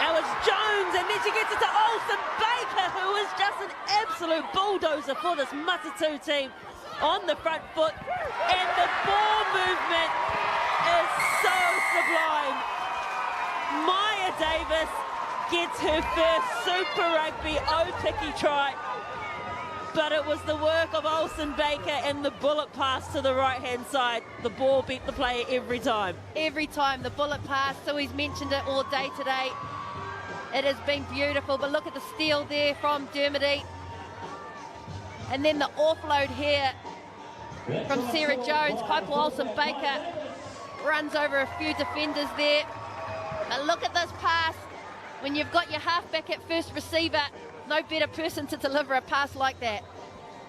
Now it's Jones, and then she gets it to Olsen Baker, who is just an absolute bulldozer for this Matatu team on the front foot. And the ball movement is so sublime. Maya Davis gets her first Super Rugby Aupiki try. But it was the work of Olsen Baker and the bullet pass to the right-hand side. The ball beat the player every time. Every time, the bullet pass. So he's mentioned it all day today. It has been beautiful, but look at the steal there from Dermody. And then the offload here from Sarah Jones. Kaipo Olsen Baker runs over a few defenders there. But look at this pass. When you've got your halfback at first receiver, no better person to deliver a pass like that.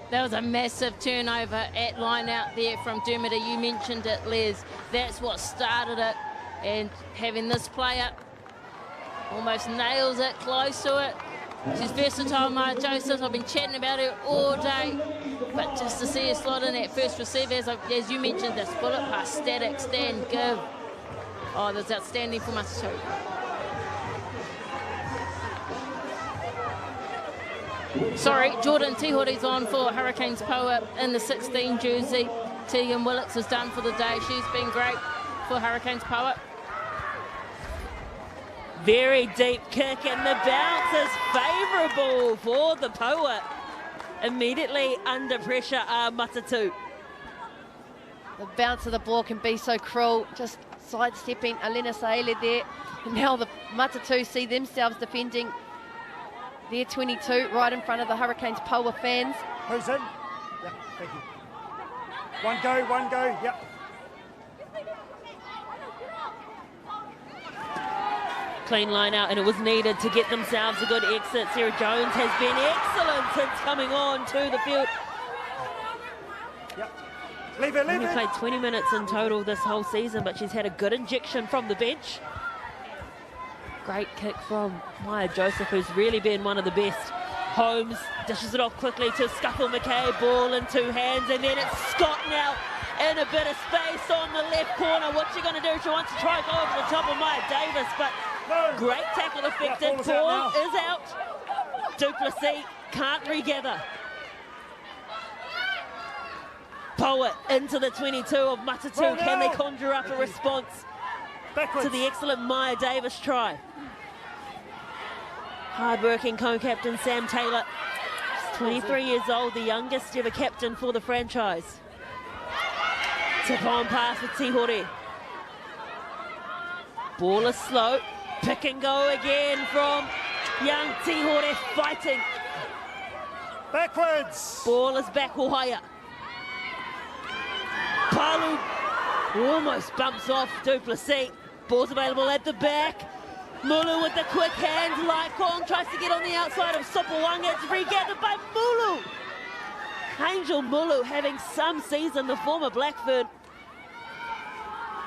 That was a massive turnover at line out there from Dermody. You mentioned it, Les. That's what started it. And having this player almost nails it, close to it. She's versatile, Maya Joseph. I've been chatting about her all day. But just to see her slot in at first receiver, as you mentioned, this bullet pass, static, stand, give. Oh, that's outstanding from us too. Sorry, Jordan Tihore's on for Hurricanes Poa in the 16 jersey. Tegan Willits is done for the day. She's been great for Hurricanes Poa. Very deep kick, and the bounce is favourable for the Poa. Immediately under pressure are Matatu. The bounce of the ball can be so cruel. Just sidestepping Alena Saele there. And now the Matatu see themselves defending their 22 right in front of the Hurricanes Poa fans. Who's in? Yep, thank you. One go, yep. Clean line out, and it was needed to get themselves a good exit. Sarah Jones has been excellent since coming on to the field. Yep. Leave it. Only played 20 minutes in total this whole season, but she's had a good injection from the bench. Great kick from Maya Joseph, who's really been one of the best. Holmes dishes it off quickly to Scuffle McKay, ball in 2 hands, and then it's Scott now in a bit of space on the left corner. What's she going to do? She wants to try and go over the top of Maya Davis, but great tackle effective. Ball is out. Duplessis can't regather. Poa into the 22 of Matatu. Can they conjure up a response to the excellent Maya Davis try? Hard-working co-captain Sam Taylor. She's 23 years old, the youngest ever captain for the franchise. Tip-on pass with Tihore. Ball is slow. Pick and go again from young Tihore, fighting. Backwards. Ball is back, Ohaya. Palu almost bumps off Duplessis. Ball's available at the back. Mulu with the quick hands. Laikong tries to get on the outside of Sopawanga. It's regathered by Mulu. Angel Mulu having some season, the former Blackford.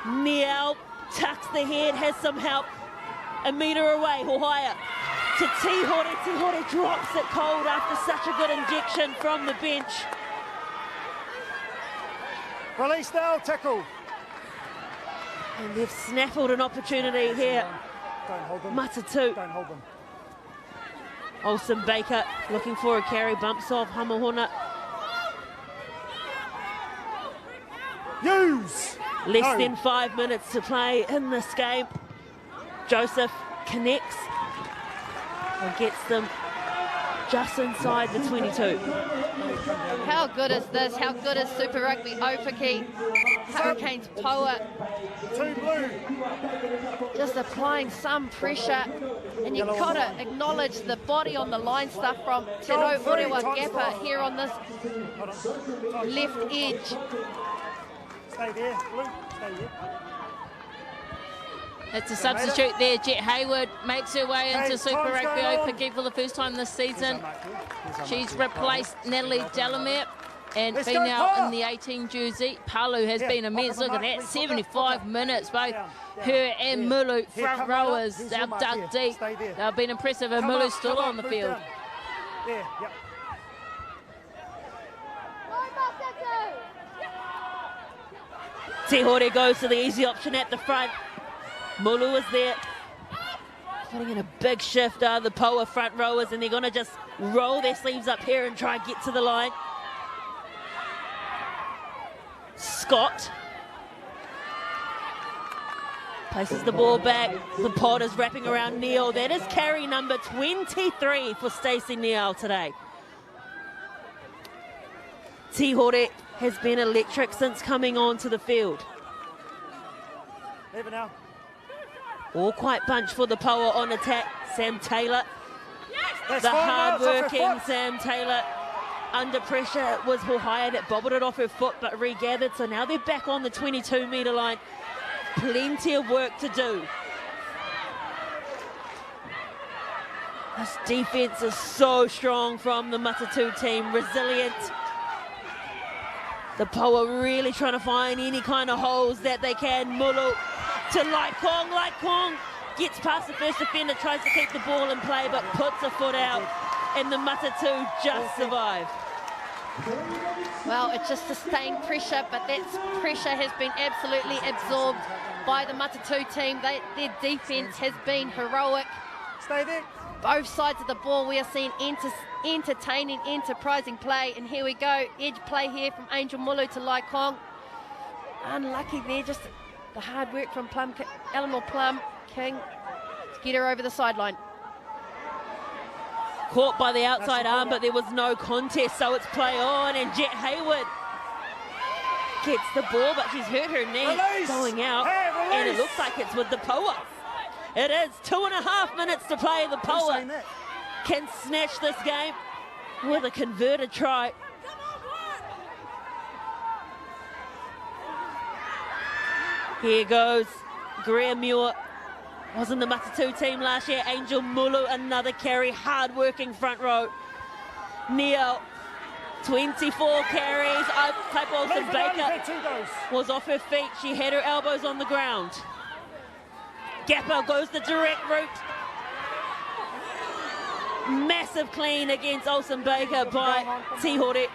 Niel tucks the head, has some help. A metre away, Ohaya to Tihore. Tihore drops it cold after such a good injection from the bench. Release now, tackle. And they've snaffled an opportunity here. Don't hold them. Matatu. Don't hold them. Olsen Baker looking for a carry, bumps off Hamahona. Use! Less than 5 minutes to play in this game. Joseph connects and gets them just inside the 22. How good is this? How good is Super Rugby Aupiki? Hurricanes Poa just applying some pressure, and you've got to acknowledge the body on the line stuff from Te Rau Orewa Gappa here on this left edge. Stay there, Blue. Stay there. It's a substitute there. Jet Hayward makes her way into Super Rugby Aupiki for the first time this season. She's replaced Natalie Delamere and been out in the 18 jersey. Palu has been immense. Look at that, 75 minutes. Both her and Mulu, front rowers, they're dug deep. They've been impressive, and Mulu's still on the field. There, yep. Te Hore goes to the easy option at the front. Mulu is there, putting in a big shift out of the Poa front rowers, and they're going to just roll their sleeves up here and try and get to the line. Scott places the ball back. The pod is wrapping around Neal. That is carry number 23 for Stacey Neal today. Te Hore has been electric since coming onto the field. Leave it now. All quite bunched for the Poa on attack. Sam Taylor, That's the fine, hard-working Sam Taylor, under pressure, was Hohaya that bobbled it off her foot but regathered. So now they're back on the 22-metre line. Plenty of work to do. This defence is so strong from the Matatu team, resilient. The Poa really trying to find any kind of holes that they can. Mulu to Laikong. Laikong gets past the first defender, tries to keep the ball in play, but puts a foot out, and the Matatu just survive. Well, it's just sustained pressure, but that pressure has been absolutely absorbed by the Matatu team. Their defence has been heroic. Stay there. Both sides of the ball, we are seeing entertaining, enterprising play. And here we go, edge play here from Angel Mulu to Laikong. Unlucky there, just the hard work from Eleanor Plum King to get her over the sideline. Caught by the outside arm, but there was no contest, so it's play on, and Jet Hayward gets the ball, but she's hurt her knee going out, and it looks like it's with the Poa. It is 2.5 minutes to play. The Poa can snatch this game with a converted try. Here goes Greer Muir. Was in the Matatu team last year. Angel Mulu, another carry, hard-working front row. Neal, 24 carries. Pipe Olsen Baker was off her feet. She had her elbows on the ground. Gappa goes the direct route. Massive clean against Olsen Baker by Te Hore.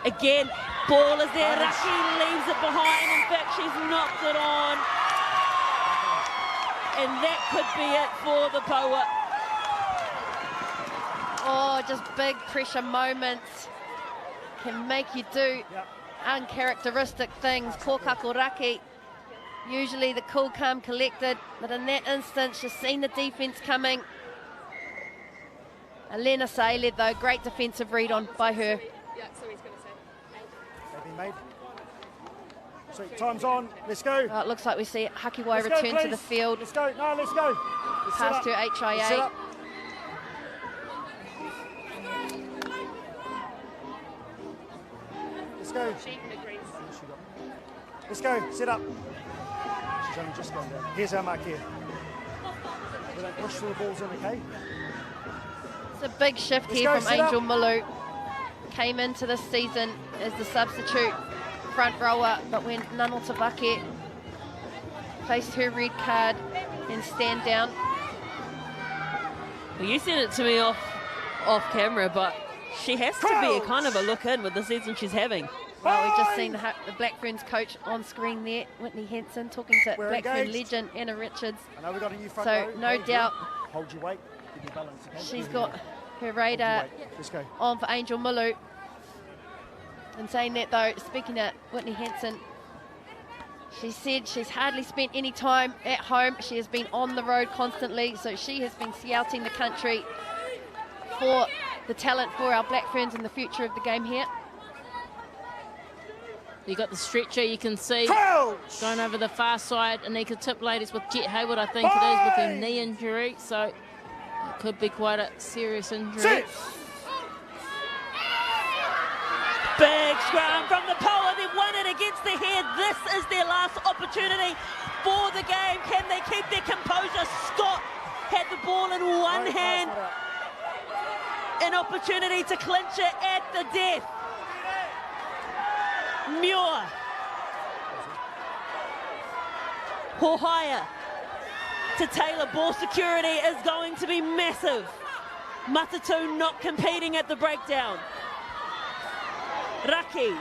Again, ball is there. Raki leaves it behind. In fact, she's knocked it on. And that could be it for the Poa. Oh, just big pressure moments can make you do uncharacteristic things. Kōkako Raki, usually the cool, calm, collected, but in that instance, she's seen the defence coming. Elena Saile, though, great defensive read on by her. Yeah, so he's going to say. They've been made. Sweet, time's on. Let's go. Oh, it looks like we see Hakiwai return to the field. Let's go. No, let's go. Pass to HIA. Let's go. Let's go. Sit up. She's only just gone down. Here's our mark here. We don't push through the balls in, okay? It's a big shift here from Angel Mulu. Came into this season as the substitute front rower, but when Nanal Tavake faced her red card and stand down. Well, you sent it to me off camera, but she has to be a kind of a look in with the season she's having. Well, we've just seen the Black Ferns coach on screen there, Whitney Henson, talking to Black Fern legend Anna Richards. I know we've got a new front so row. no doubt Hold your weight, give you balance, okay? She's got her radar on for Angel Mulu. And saying that though, speaking to Whitney Henson, She said she's hardly spent any time at home. She has been on the road constantly, so she has been scouting the country for the talent for our Black Ferns and the future of the game here. You got the stretcher, you can see going over the far side. Anika Tip ladies with Jet Hayward, I think it is, with her knee injury, so it could be quite a serious injury. Big scrum from the Poa. They've won it against the head. This is their last opportunity for the game. Can they keep their composure? Scott had the ball in one hand. An opportunity to clinch it at the death. Muir. Hohaia to Taylor. Ball security is going to be massive. Matatu not competing at the breakdown. Raki.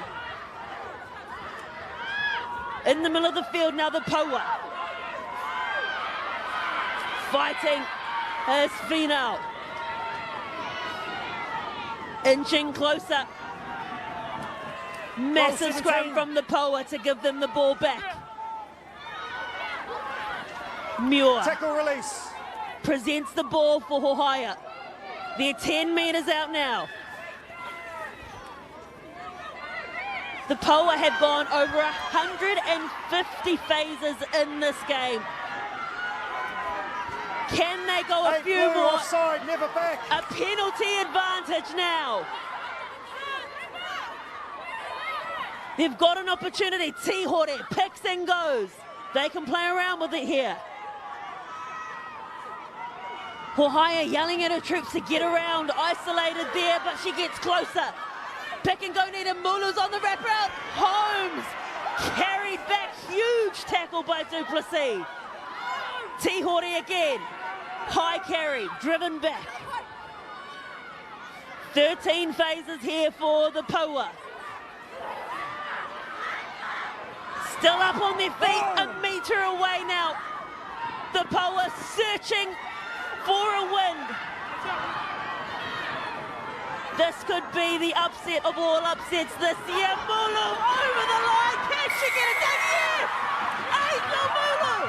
In the middle of the field now, the Poa. Fighting as Finau. Inching closer. Massive scrum from the Poa to give them the ball back. Muir. Tackle release. Presents the ball for Hohaia. They're 10 metres out now. The Poa have gone over 150 phases in this game. Can they go a few more? Offside, never back. A penalty advantage now. They've got an opportunity. Tihore picks and goes. They can play around with it here. Hohaia yelling at her troops to get around. Isolated there, but she gets closer. Pick and go, Nita Mulu's on the wraparound. Holmes carried back. Huge tackle by Duplessis. Tihore again. High carry, driven back. 13 phases here for the Poa. Still up on their feet, a metre away now. The Poa searching for a win. This could be the upset of all upsets this year. Mulu over the line. Can she get it done? Yes! Angel Mulu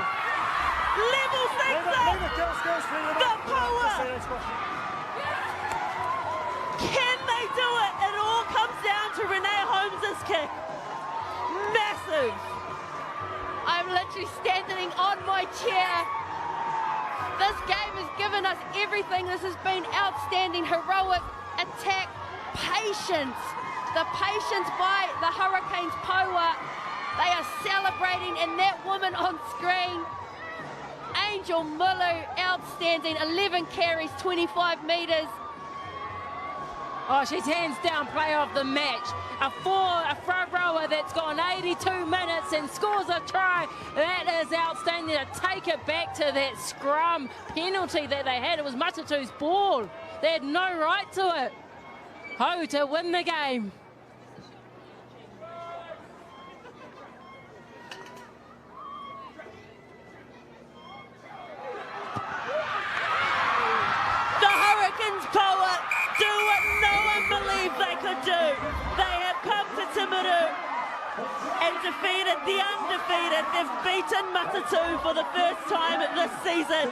levels things up. The Poa. Can they do it? It all comes down to Renee Holmes' kick. Massive. I'm literally standing on my chair. This game has given us everything. This has been outstanding, heroic attack, patience. The patience by the Hurricanes Poa. They are celebrating, and that woman on screen, Angel Mulu, outstanding. 11 carries, 25 metres. Oh, she's hands down player of the match. A front rower that's gone 82 minutes and scores a try. That is outstanding to take it back to that scrum penalty that they had. It was Matatu's ball. They had no right to it. Ho to win the game. The Hurricanes Poa do what no one believed they could do. They have come to Timaru and defeated the undefeated. They've beaten Matatu for the first time this season.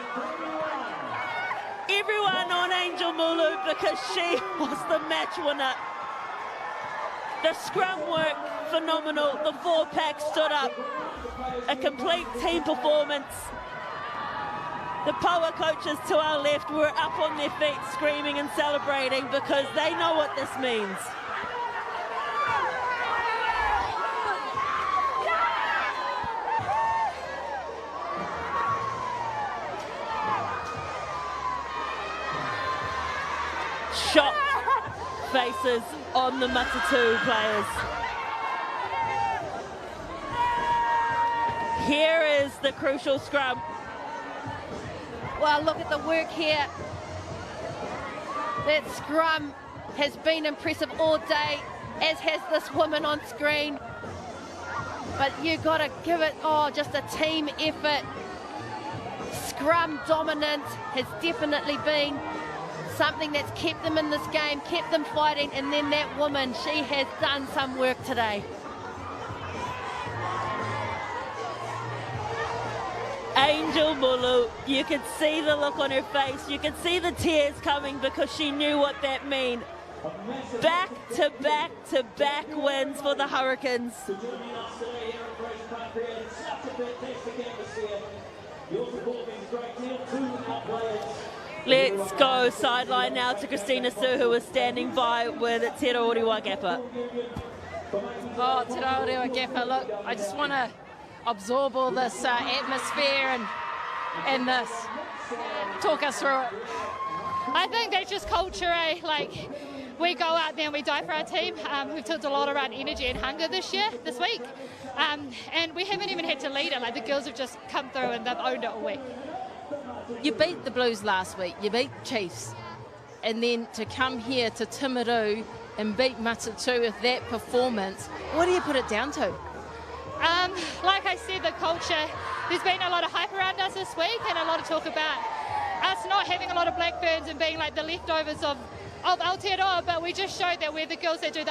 Everyone on Angel Mulu because she was the match winner. The scrum work, phenomenal. The four-pack stood up. A complete team performance. The Poa coaches to our left were up on their feet screaming and celebrating because they know what this means. Shocked faces on the Matatu players. Here is the crucial scrum. Well, look at the work here. That scrum has been impressive all day, as has this woman on screen. But you got to give it, just a team effort. Scrum dominance has definitely been something that's kept them in this game, kept them fighting, and then that woman, she has done some work today. Angel Mulu, you could see the look on her face. You could see the tears coming because she knew what that meant. Back to back to back wins for the Hurricanes. Let's go sideline now to Christina Sue, who is standing by with Te Rauriwa Gapa. Oh, Te Rauriwa Gapa, look, I just want to absorb all this atmosphere and this. Talk us through it. I think that's just culture, eh? Like, we go out there and we die for our team. We've talked a lot around energy and hunger this week. And we haven't even had to lead it. Like, the girls have just come through and they've owned it all week. You beat the Blues last week, you beat Chiefs, and then to come here to Timaru and beat Matatu with that performance, what do you put it down to? Like I said, the culture, there's been a lot of hype around us this week and a lot of talk about us not having a lot of Blackburns and being like the leftovers of Aotearoa, but we just showed that we're the girls that do the